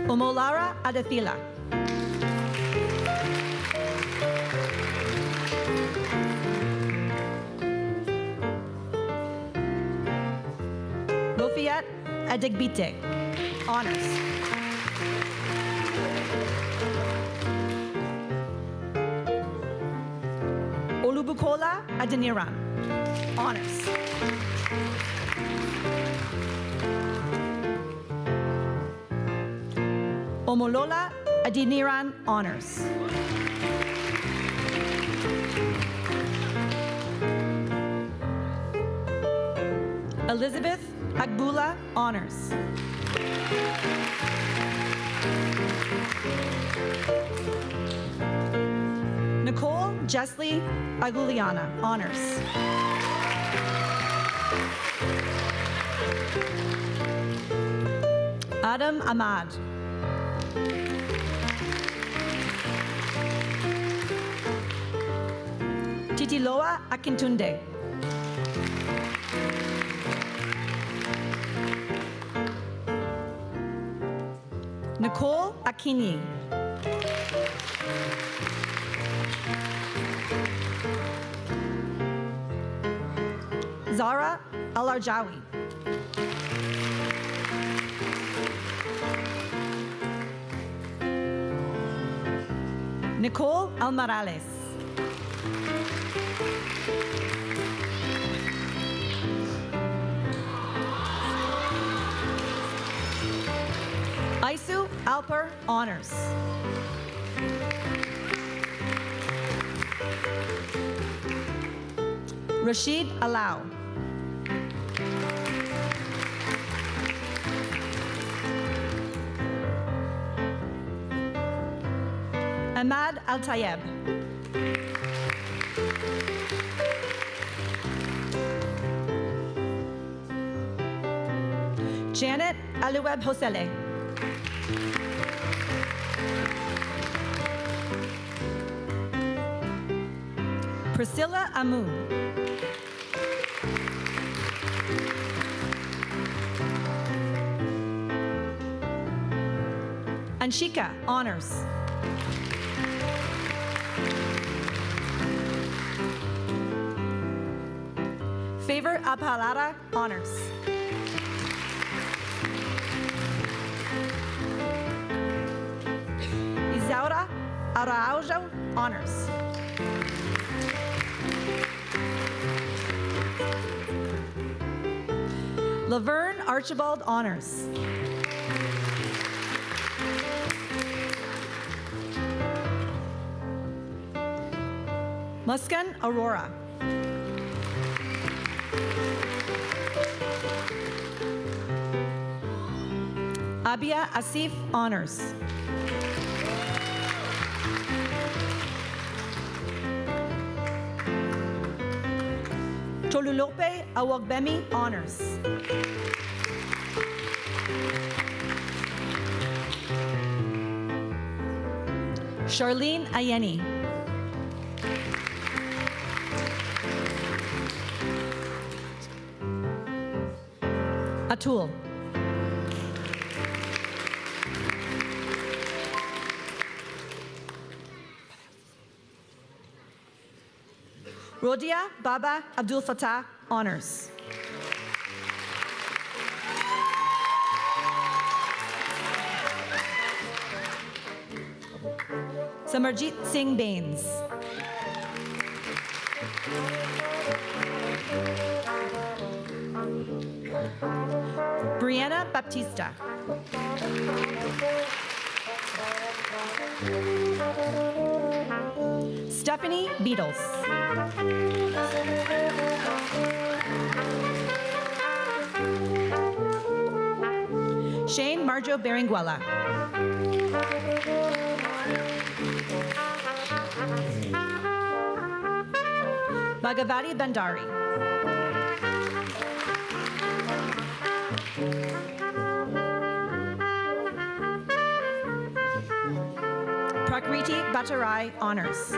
S: Omolara Adafila. Adegbite, honors. Olubukola Adeniran, honors. Omolola Adeniran, honors. Elizabeth Agbula, honors. Nicole Jessley Aguliana, honors. Adam Ahmad. Titiloa Akintunde. Nicole Akinyi. Zara Alarjawi. Nicole Almarales. Isu Alper, honors. Rashid Alau. Ahmad Al-Tayeb. Janet Alueb Hosele. Priscilla Amun. Anshika, honors. Favor Apalara, honors. Isaura Araujo, honors. Laverne Archibald, honors. Muskan Aurora. Abia Asif, honors. Tolulope Awagbemi, honors. Charlene Ayeni. Atul. Rodia Baba Abdul Fattah, honors. Samarjit Singh Bains. Brianna Baptista. Stephanie Beatles. Shane Marjo Berenguela. Bhagavati Bandari. Prakriti Bhattarai, honors.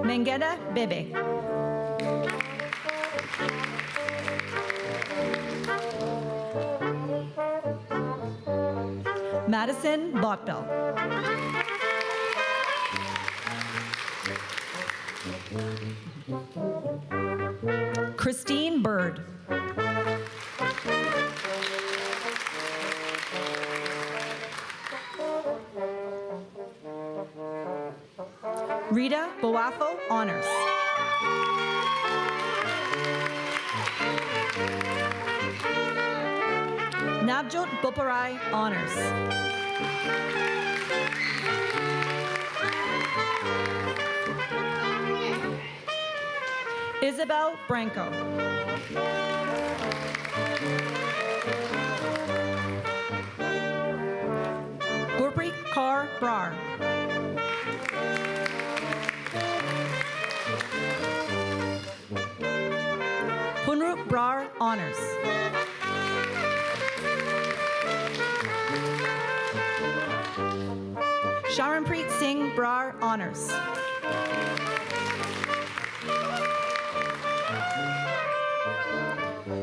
S: Mengena Bebe. Madison Botbell. Christine Bird. Rita Boafo, honors. Navjot Boparai, honors. Isabel Branco. Gurpreet Kaur Brar. Punru Brar, honors. Sharanpreet Singh Brar, honors.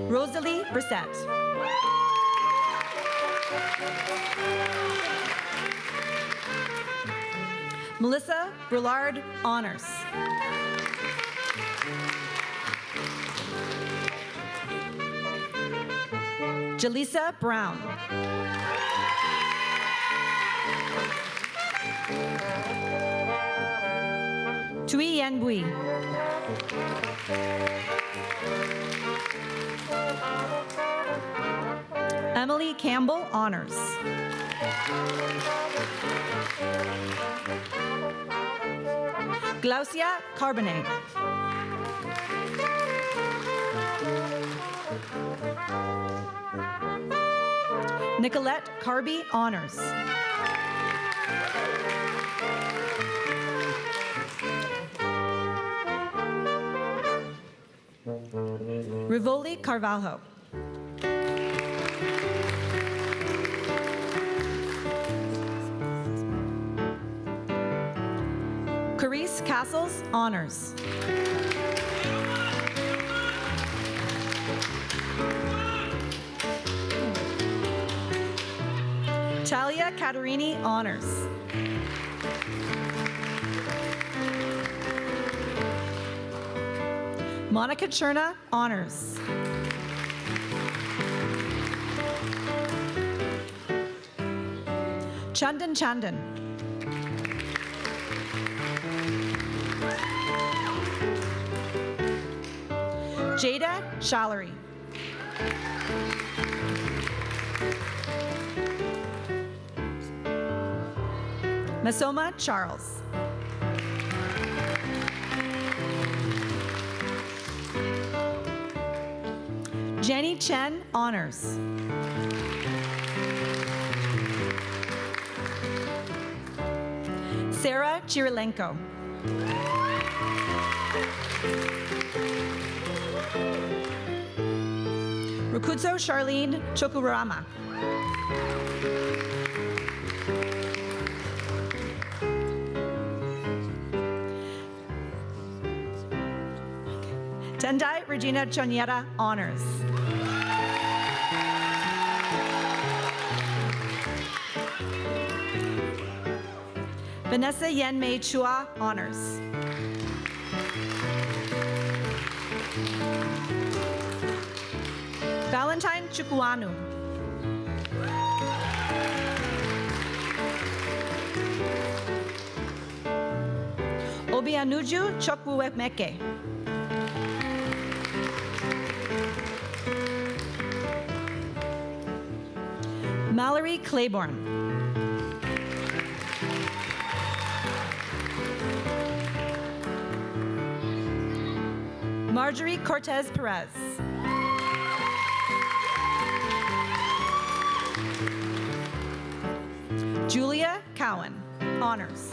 S: Rosalie Brissette. Melissa Brillard, honors. Jaleesa Brown. Tui Yen Bui. Emily Campbell, honors. Glaucia Carbonate. Nicolette Carby, honors. Rivoli Carvalho. Carice Castles, honors. Talia Catarini, honors. Monica Cherna, honors. Chandan Chandan. Jada Shallery. Masoma Charles. Jenny Chen, honors. Sarah Chirilenko. Rukutso Charlene Chokurama. Tendai Regina Chonieta, honors. Vanessa Yenmei Chua, honors. Valentine Chukwuanu. Obianuju Chokwuemeke. Mallory Claiborne. Marjorie Cortez Perez. Julia Cowan, honors.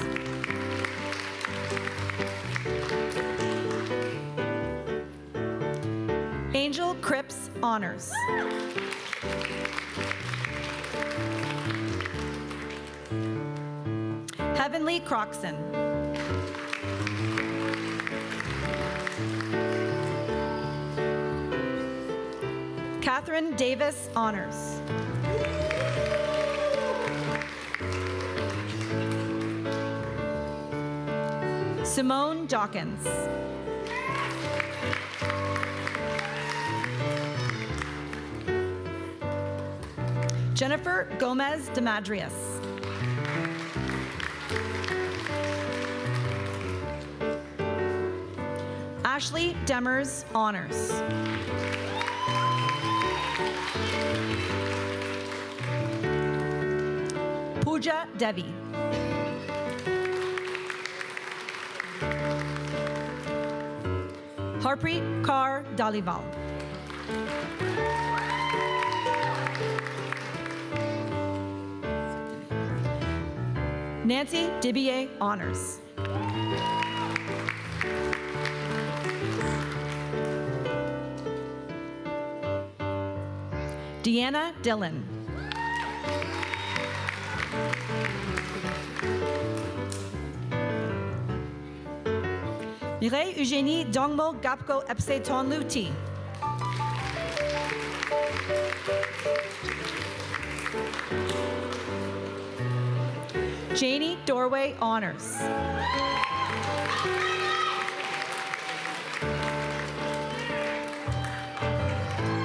S: Angel Cripps, honors. Heavenly Croxon. Catherine Davis, honors. Simone Dawkins. Jennifer Gomez de Madrias. Ashley Demers, honors. Pooja Devi. Harpreet Kaur Dalival. Nancy Dibier, honors. Deanna Dillon. Mireille Eugénie Dongmo Gapko Epse Tonluti. Janie Doorway, honors.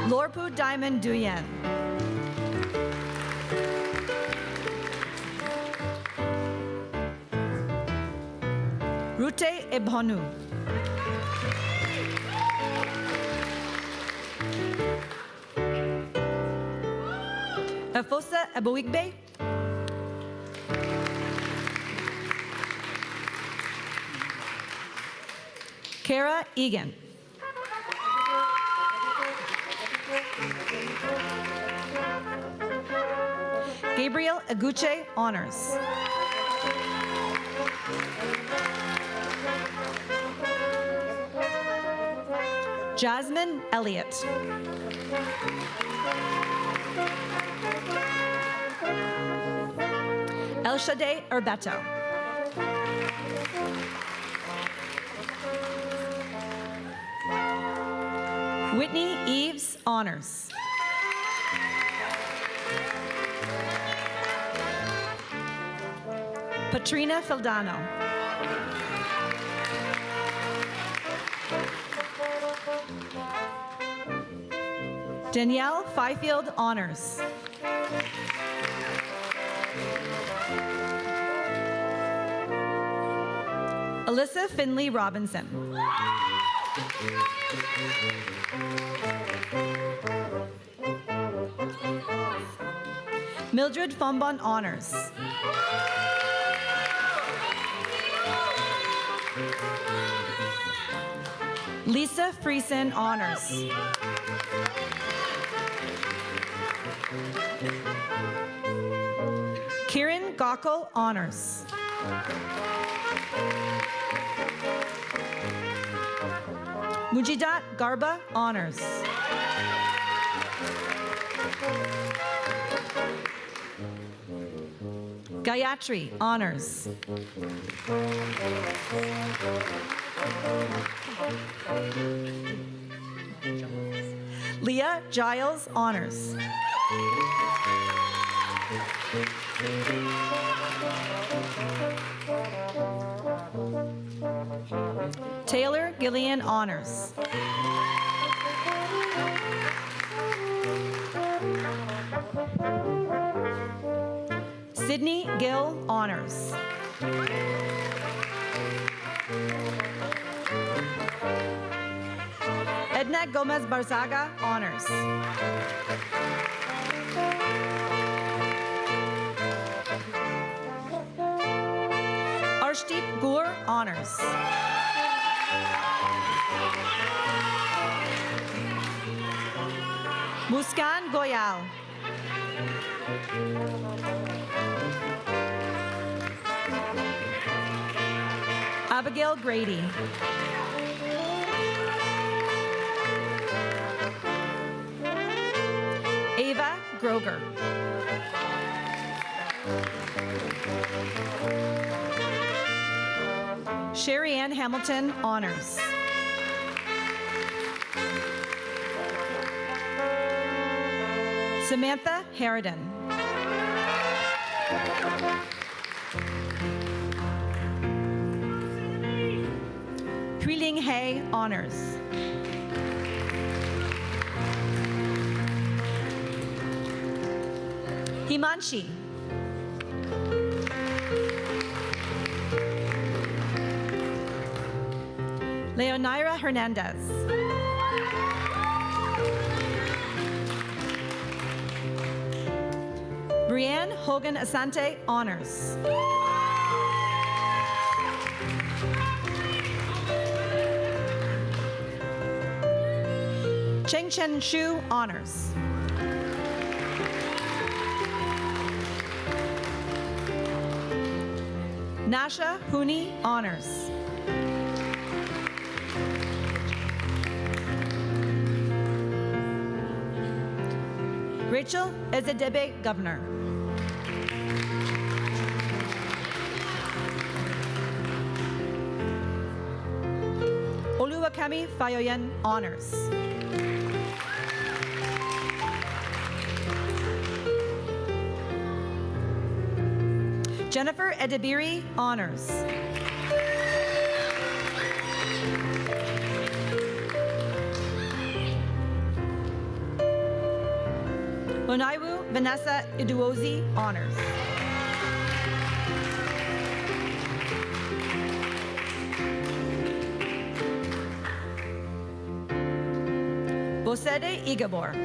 S: Lorpu Diamond Duyen. Rute Ebhonu. Afosa Aboigbe. Kara Egan. Gabriel Aguche, honors. Jasmine Elliott. Elshade Urbeto. Whitney Eves, honors. Patrina Fildano. Danielle Fifield, honors. Alyssa Finley Robinson. Mildred Fombon, honors. Lisa Friesen, honors. Kieran Gockel, honors. Mujidat Garba, honors. Gayatri, honors. Leah Giles, honors. Taylor Gillian, honors. Sydney Gill, honors. Edna Gomez Barzaga, honors. Arshdeep Gur, honors. Muskan Goyal. Abigail Grady. Ava Groger. Sherry Ann Hamilton, honors. Samantha Harridan. Huiling He, honors. Himanshi. Leonira Hernandez. Brianne Hogan Asante, honors. Cheng Chen Shu, honors. Nasha Huni, honors. Rachel Ezedebe, governor. Oluwakemi Fayoyen, honors. Jennifer Edebiri, honors. Onaiwu Vanessa Iduozi, honors. Bosede Igabor.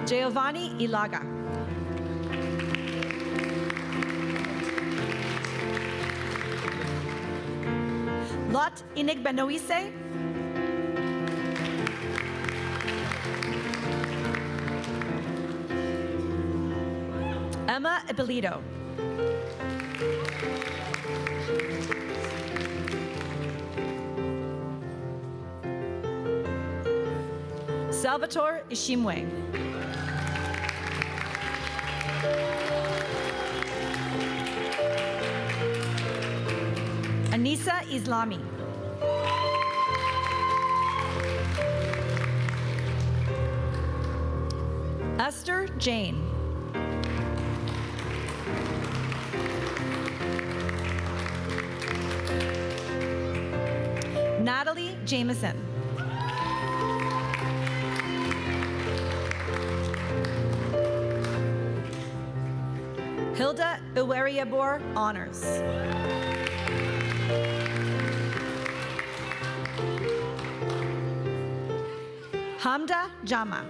S: Giovanni Ilaga. Lot Inigbenoise. Emma Ippolito. Salvatore Ishimwe. Anissa Islami. Esther Jane. Natalie Jameson. Hilda Iweriabor, honors. Hamda Jama.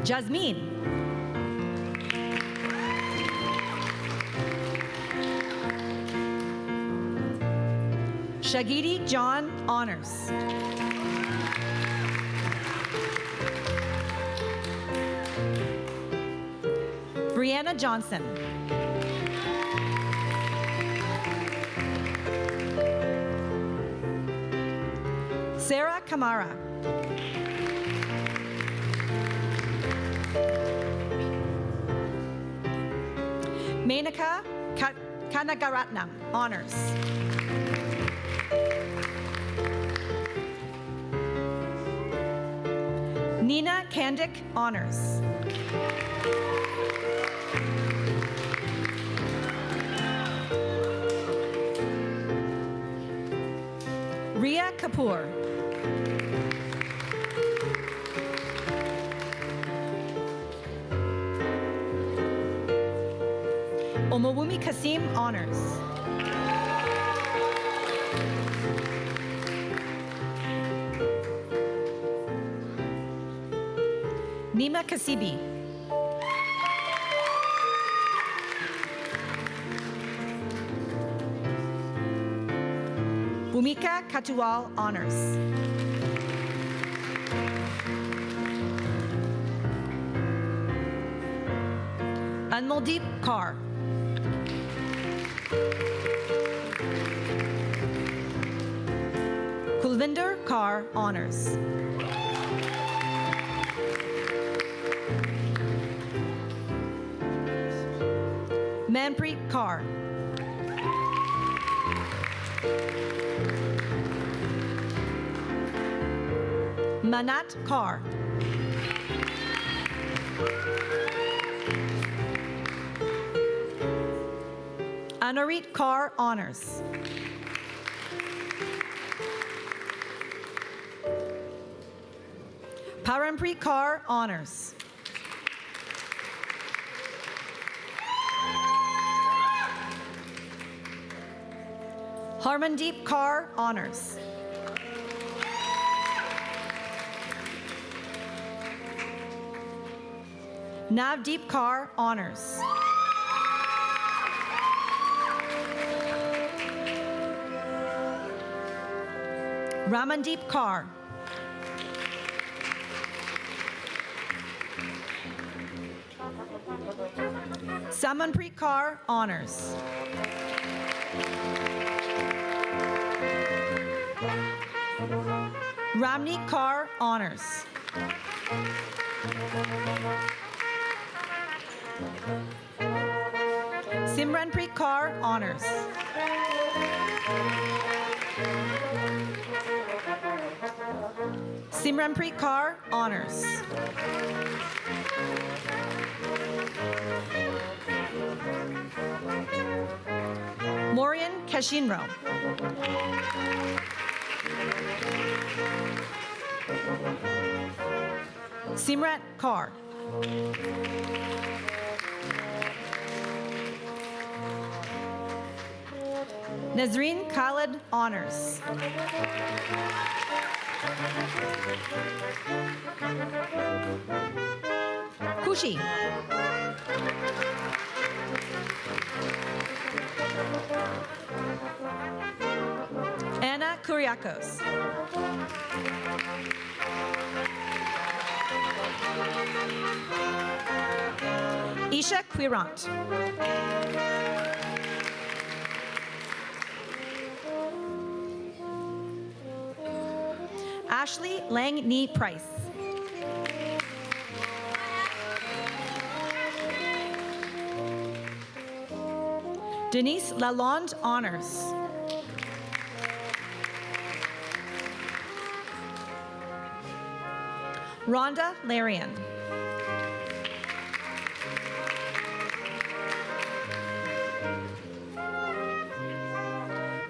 S: Jasmine. Shagidi John, honors. Brianna Johnson. Sarah Kamara. Menaka Kanagaratnam, honors. Nina Kandik, honors. Ria Kapoor. Omowumi Kasim, honors. Nima Kasibi. Bhumika Katual, honors. Anmoldeep Kaur. Kulvinder Kaur, honors. Manpreet Kaur. Manat Kaur. Anurit Kaur Honors. Parampreet Kaur Honors. Harmandeep Kaur Honors. Navdeep Kaur Honors. Ramandeep Kaur. Samanpreet Kaur Honors. Ramneet Kaur Honors. Simranpreet Kaur Honors. Simranpreet Kaur Honors. Maureen Kashinro. Simrat Kaur. Nazreen Khalid Honors. Kushi. Anna Kuriakos. Isha Quirant. Ashley Lang Nee Price. Denise Lalonde Honors. Rhonda Larian.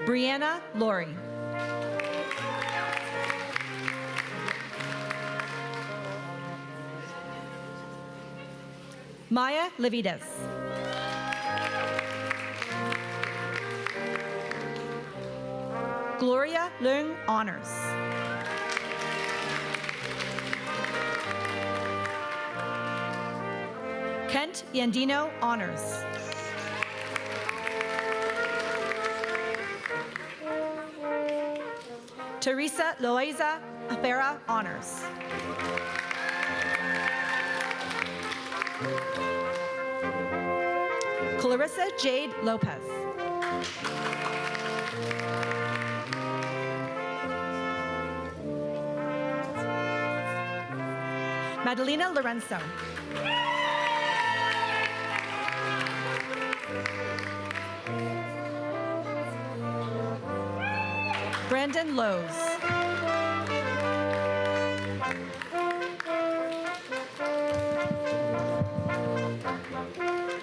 S: Brianna Laurie. Maya Levitas. Gloria Leung Honors. Kent Yandino Honors. Teresa Loaiza Apera Honors. Clarissa Jade Lopez. Madalena Lorenzo. Brandon Lowe's.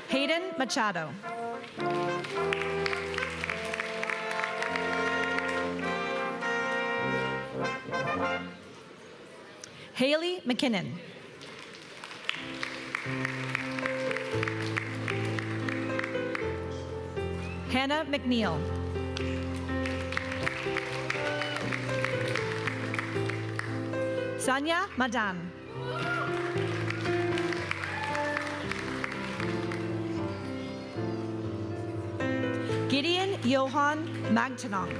S: Hayden Machado. Haley McKinnon. Hannah McNeil. Sanya Madan. Gideon Johan Magtanong.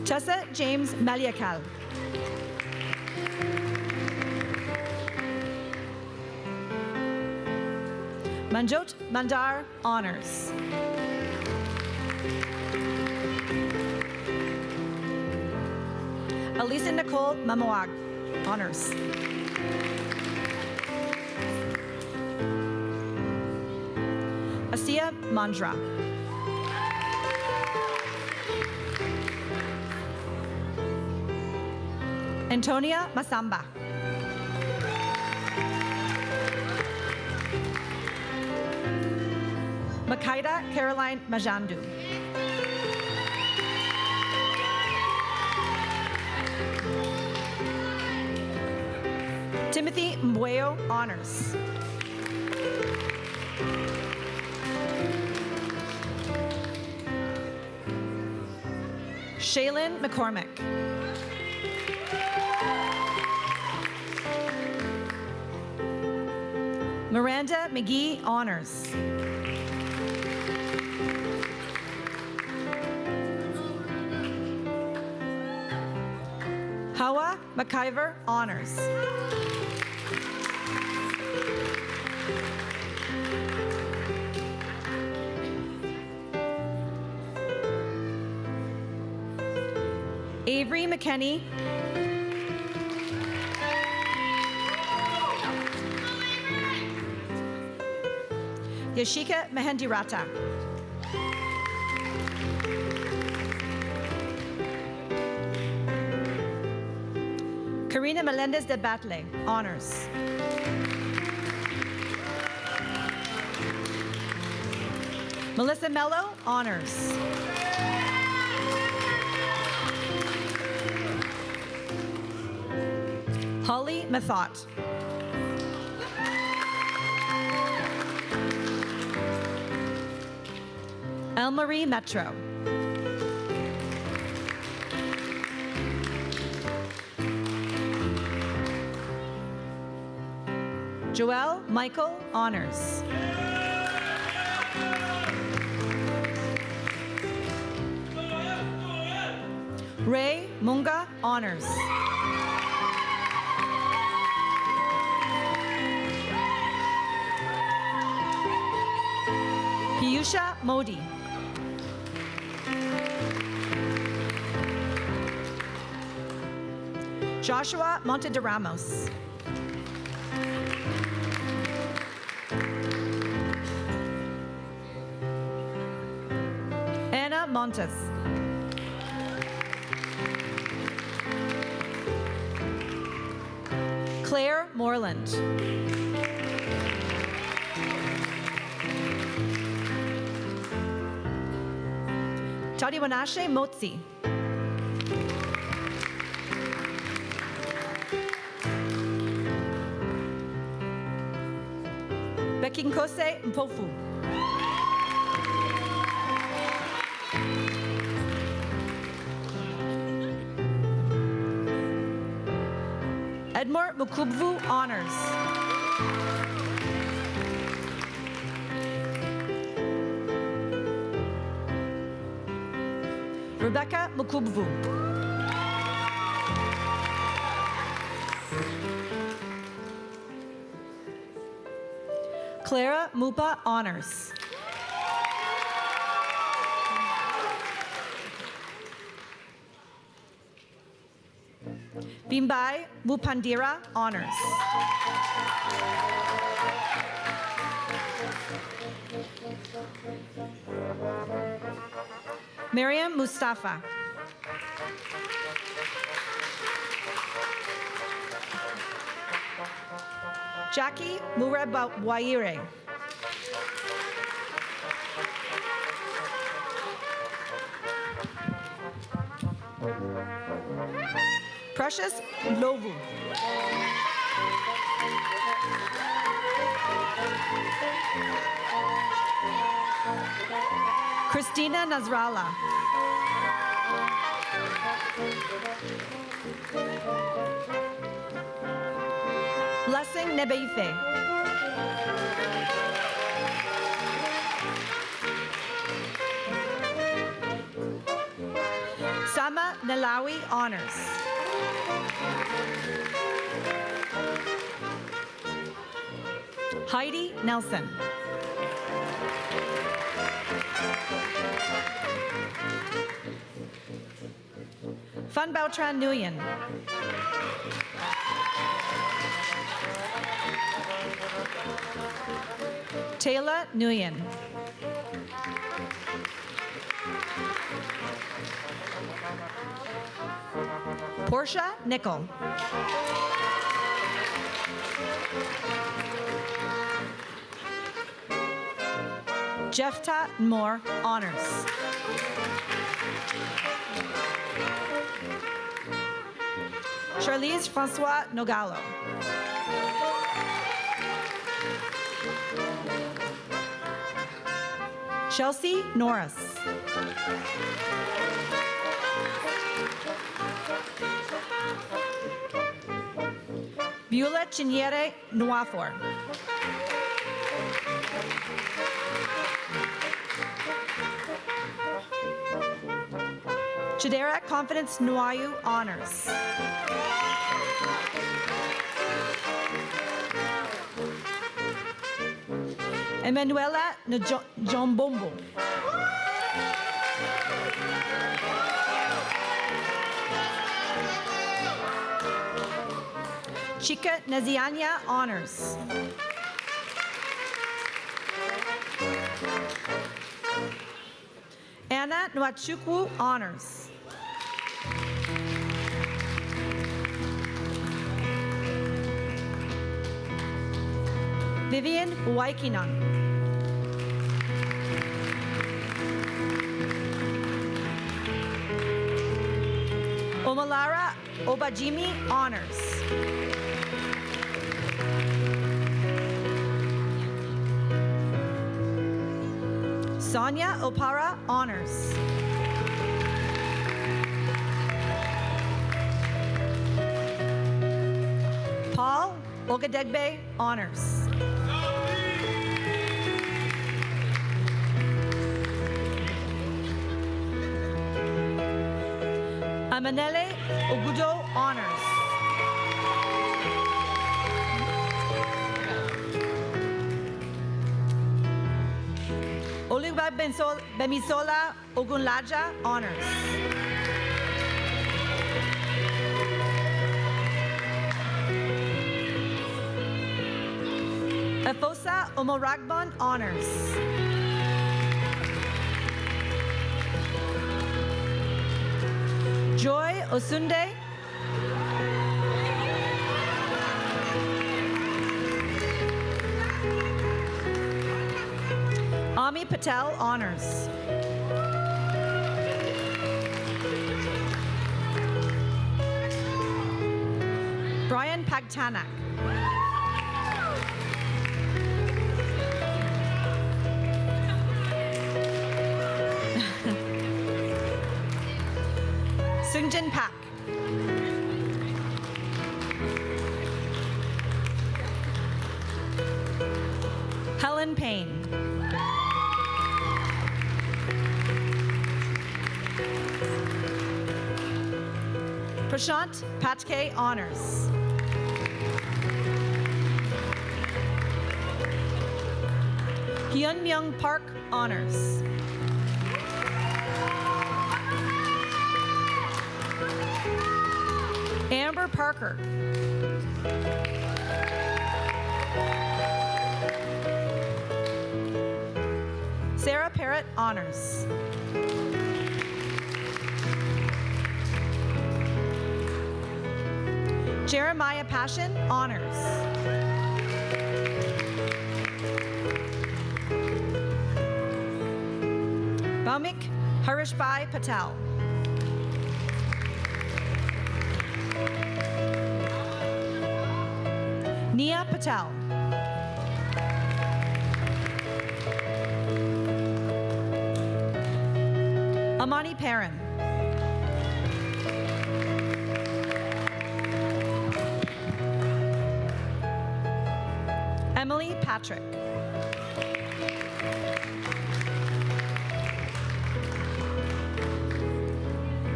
S: Tessa James Maliakal. Manjot Mandar Honors. Elisa Nicole Mamoag Honors. Asia Mandra. Antonia Masamba. Makaida Caroline Majandu. Timothy Mbueo, honors. Shaylin McCormick. Miranda McGee, honors. Hawa McIver, honors. Avery McKenney. Yashika Mehendirata. Karina Melendez de Batle, honors. Melissa Mello, honors. Holly Mathot. Elmarie Metro. Joel Michael, honors. Ray Munga, honors. Piyusha Modi. Joshua Monte de Ramos. Anna Montes. Claire Moreland. Tadiwanashe Motsi. Bekinkose Mpofu. Edmore Mukubvu, honors. Rebecca Mukubvu. Clara Mupa, honors. Bimbai Mupandira, honors. Miriam Mustafa. Jackie Murebawaire. Precious Lovu. Christina Nasrallah. Blessing Nebeife. Sama Nalawi, honors. Heidi Nelson. Fun Bautran Nguyen. Taylor Nguyen. Portia Nickel. Jefta Moore, honors. Charlize Francois Nogalo. Chelsea Norris. Viola Chiniere Nwafor. Chidera Confidence Nuayu, honors. Emanuela Njombombo. Chika Nazianya, honors. Anna Nwachukwu, honors. Vivian Waikinan. Omalara Obajimi, honors. Sonia Opara, honors. Paul Ogadegbe, honors. Amanele Ogudo, honors. Oliva Bemisola Ogunlaja, honors. Efosa Omoragbon, honors. Joy Osunde. Ami Patel, honors. Brian Pagtanak. Sungjin Pak. Helen Payne. Prashant Patke, honors. Hyun Myung Park, honors. Amber Parker. Sarah Parrott, honors. Jeremiah Passion, honors. Baumik Harishbhai Patel. Nia Patel. Amani Perrin. Emily Patrick.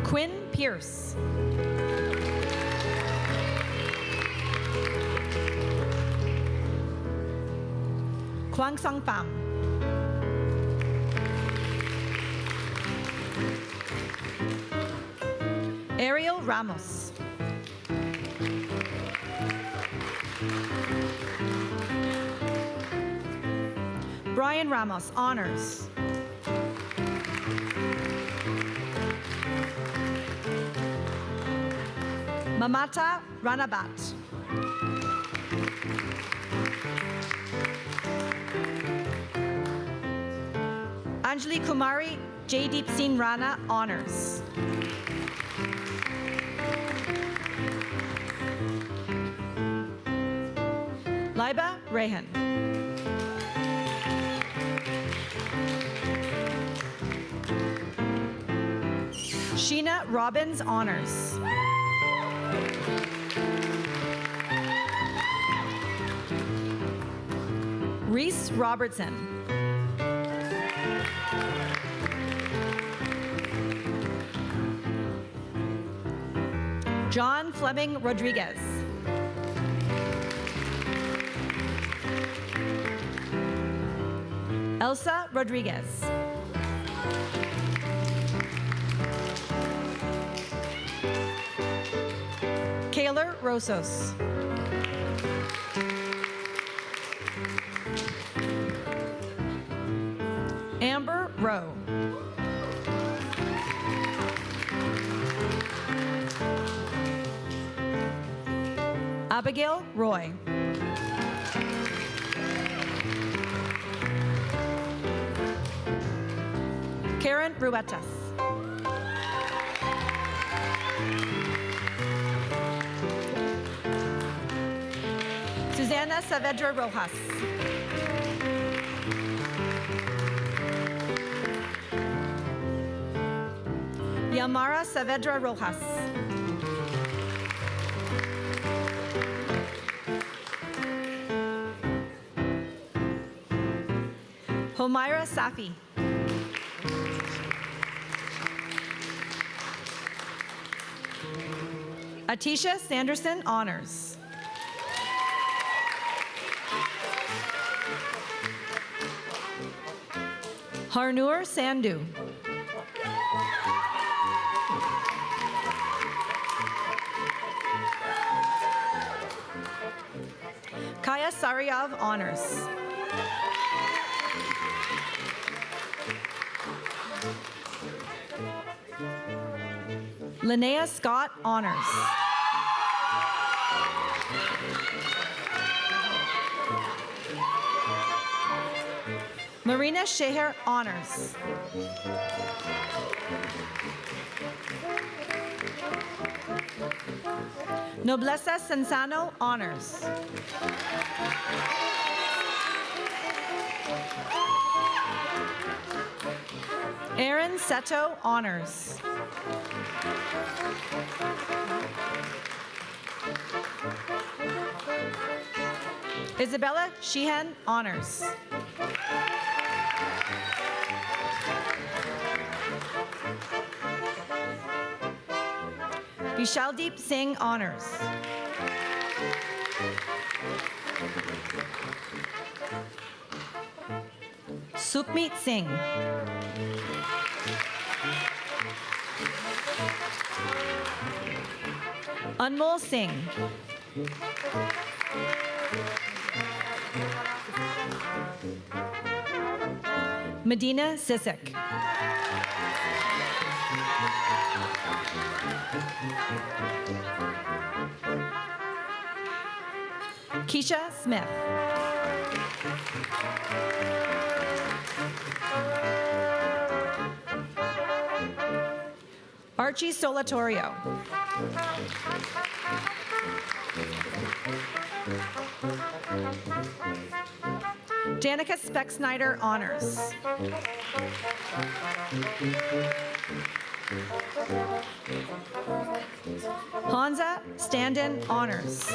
S: Quinn Pierce. Kwang Song Pham. Ariel Ramos. Brian Ramos, honors. Mamata Ranabat. Anjali Kumari Jaydeep Singh Rana, honors. Laiba Rehan. Sheena Robbins, honors. Reese Robertson. John Fleming Rodriguez. Elsa Rodriguez. Kaylor Rosos. Amber Rowe. Abigail Roy. Karen Ruetas. Susana Saavedra Rojas. Yamara Saavedra Rojas. Homaira Safi. Atisha Sanderson, honors. Harnoor Sandhu. Kaya Saryav, honors. Linnea Scott, honors. Marina Sheher, honors. Nobleza Sensano, honors. Aaron Seto, honors. Isabella Sheehan, honors. Vishaldeep Singh, honors. Sukhmeet Singh. Anmol Singh. Medina Sisek. Keisha Smith. Archie Solatorio. Danica Speck-Snyder, honors. Hansa Standen, honors.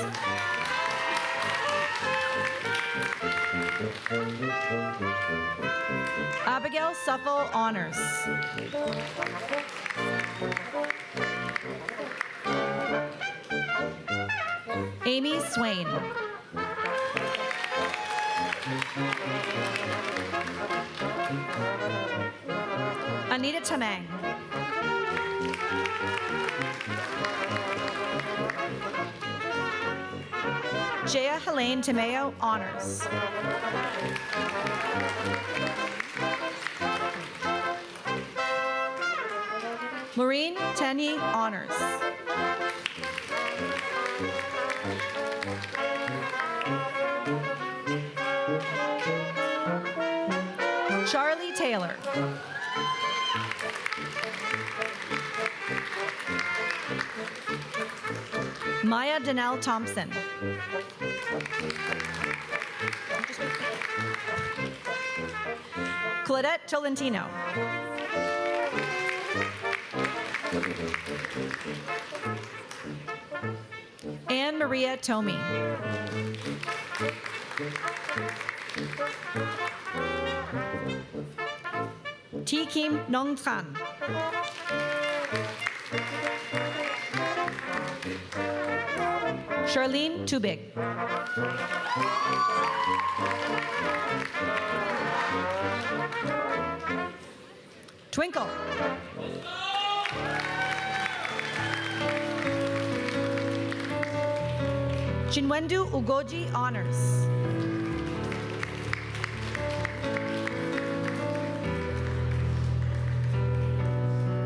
S: Abigail Suffel, honors. Amy Swain. Anita Tamang. Jaya Helene Tomeo, honors. Maureen Tenny, honors. Taylor. Maya Danelle Thompson. Claudette Tolentino. Anne Maria Tomey. T. Kim Nong Tran. Charlene Tubig. Twinkle. Chinwendu Ugoji Honors.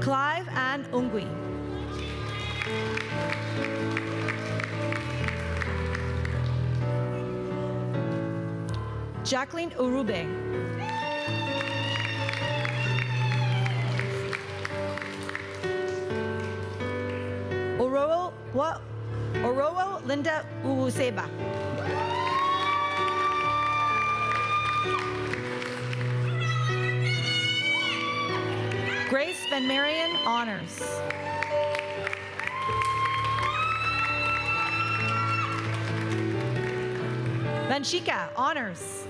S: Clive Ann Ungui. Jacqueline Urube. Orowo Linda Uwuseba. Grace Van Marion Honors. Vanshika Honors.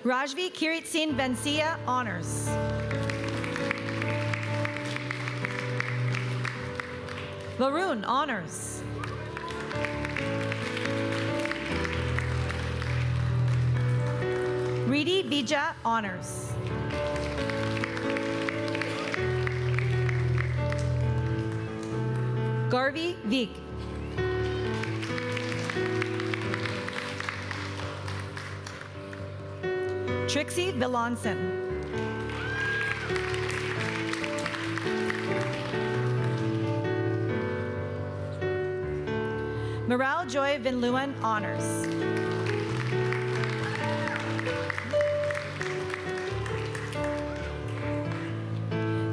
S: Rajvi Kiritsin Bensia Honors. Varun Honors. Reedy Vija Honors. Garvey Vig. Trixie Villanson. Morale Joy Vinluan Honors.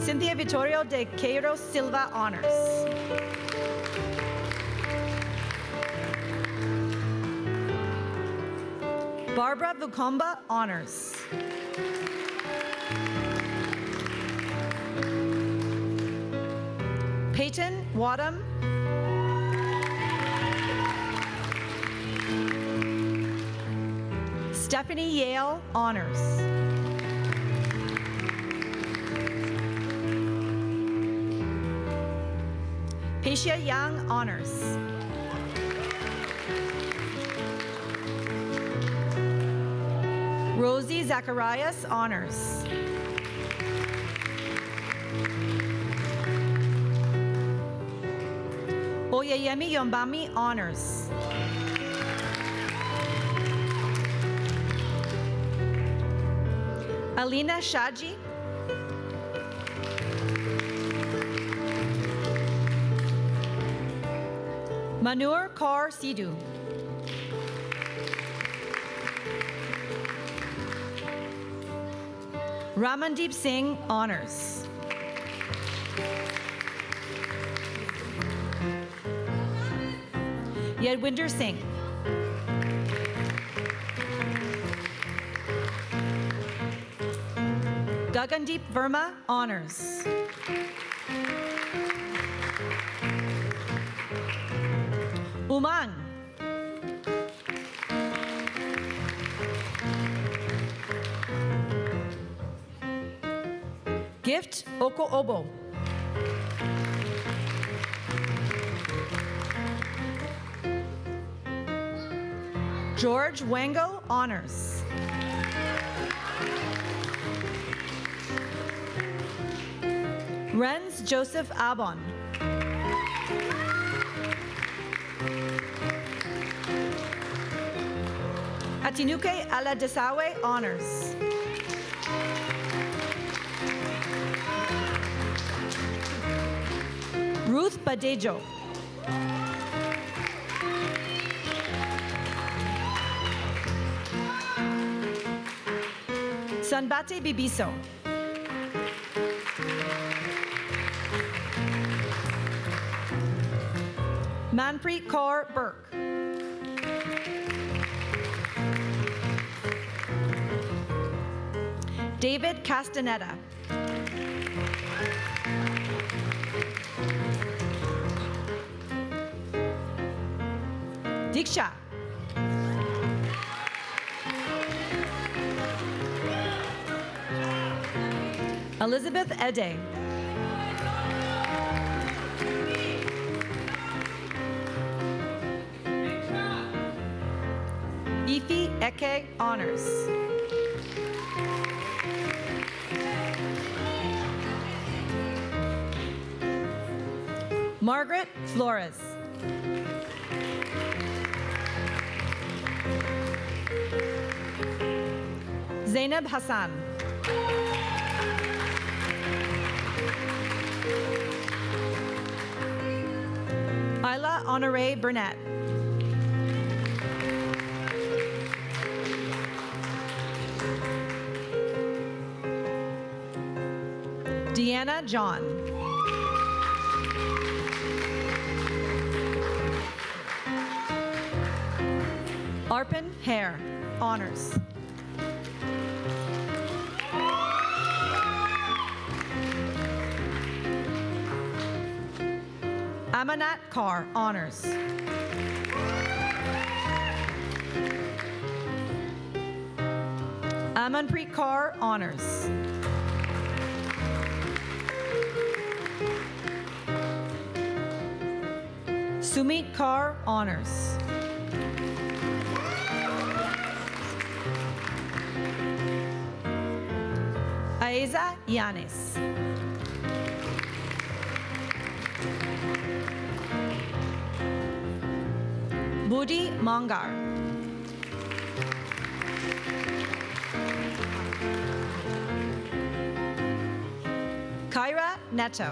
S: Cynthia Vittorio de Queiroz Silva Honors. Barbara Vukomba Honors. Peyton Wadham. Stephanie Yale Honors. Peisha Young Honors. Rosie Zacharias Honors. Oyeyemi Yombami Honors. Alina Shaji. Manur Kaur Sidhu. Ramandeep Singh Honors. Yadwinder Singh. Gagandeep Verma Honors. Umang. Gift Oko Obo. George Wango Honors. Renz Joseph Abon. Atinuke Aladesawe Honors. Ruth Badejo. Sanbate Bibiso. Manpreet Kaur Burke. David Castaneda. Diksha. Elizabeth Ede. Ifi Eke Honors. Margaret Flores. Zainab Hassan. Isla Honorary Burnett. Deanna John. Arpin Hare, honors. Amanat Kaur, honors. Amanpreet Kaur, honors. Sumit Kaur, honors. Aiza Yanis. Budi Mangar. Kyra Neto.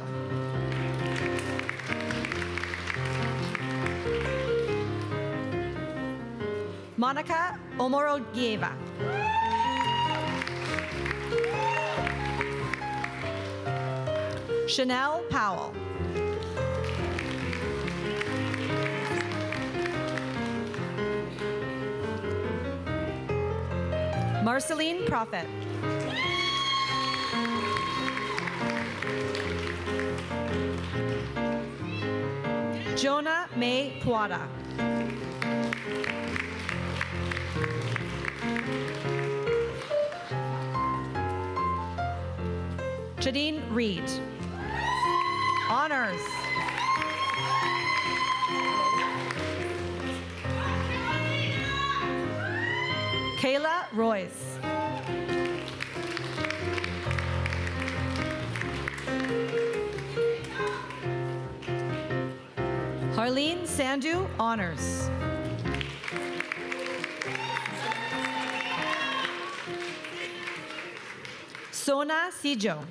S: Monica Omorogieva. Chanel Powell. Marceline Prophet. Jonah May Puada. Jadine Reed. Honors. Kayla Royce. Harleen Sandhu, honors. Sona Sijo.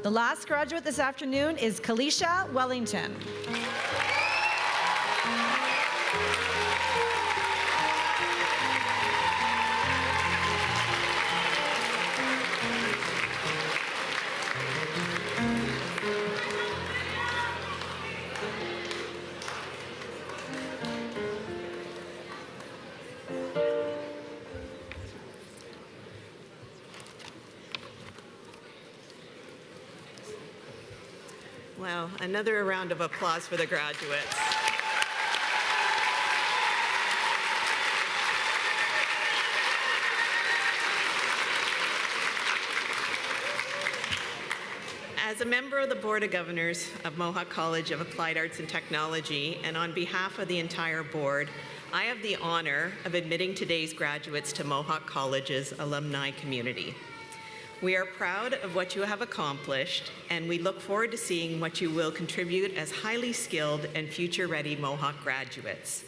S: The last graduate this afternoon is Kalisha Wellington.
B: Wow, another round of applause for the graduates. As a member of the Board of Governors of Mohawk College of Applied Arts and Technology, and on behalf of the entire board, I have the honor of admitting today's graduates to Mohawk College's alumni community. We are proud of what you have accomplished, and we look forward to seeing what you will contribute as highly skilled and future-ready Mohawk graduates.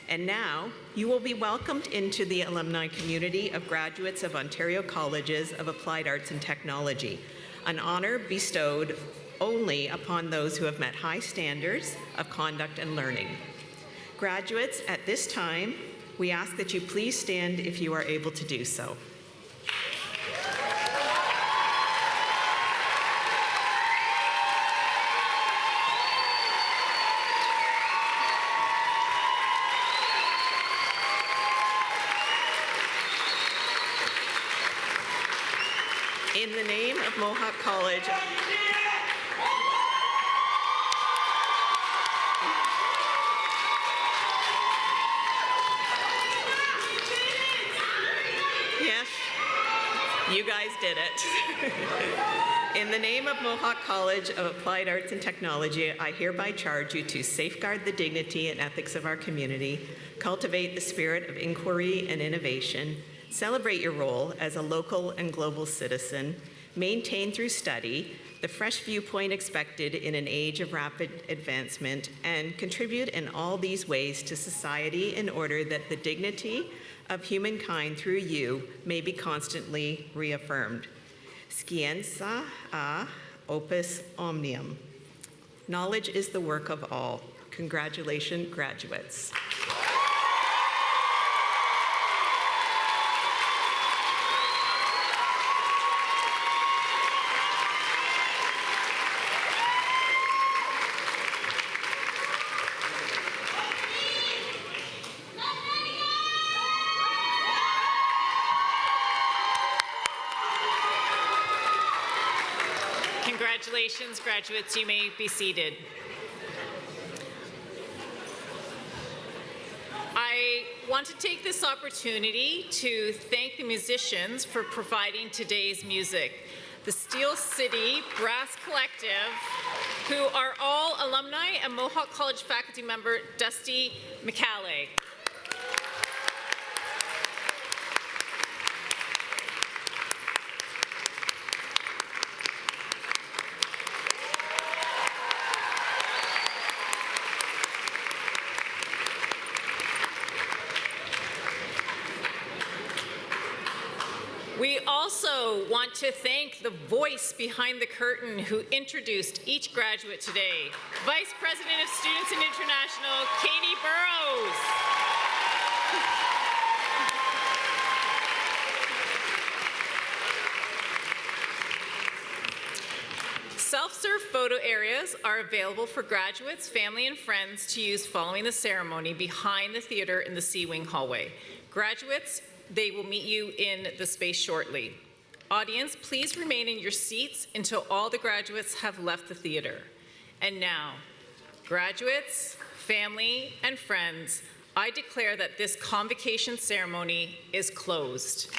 B: And now, you will be welcomed into the alumni community of graduates of Ontario Colleges of Applied Arts and Technology, an honor bestowed only upon those who have met high standards of conduct and learning. Graduates, at this time, we ask that you please stand if you are able to do so. In the name of Mohawk College, yes, you guys did it. In the name of Mohawk College of Applied Arts and Technology, I hereby charge you to safeguard the dignity and ethics of our community, cultivate the spirit of inquiry and innovation, celebrate your role as a local and global citizen, maintain through study the fresh viewpoint expected in an age of rapid advancement, and contribute in all these ways to society in order that the dignity of humankind through you may be constantly reaffirmed. Scientia opus omnium. Knowledge is the work of all. Congratulations, graduates.
N: Congratulations, graduates. You may be seated. I want to take this opportunity to thank the musicians for providing today's music. The Steel City Brass Collective, who are all alumni and Mohawk College faculty member Dusty McCalley. We also want to thank the voice behind the curtain who introduced each graduate today, Vice President of Students and International, Katie Burrows. Self-serve photo areas are available for graduates, family, and friends to use following the ceremony behind the theater in the C-Wing hallway. Graduates, they will meet you in the space shortly. Audience, please remain in your seats until all the graduates have left the theater. And now, graduates, family, and friends, I declare that this convocation ceremony is closed.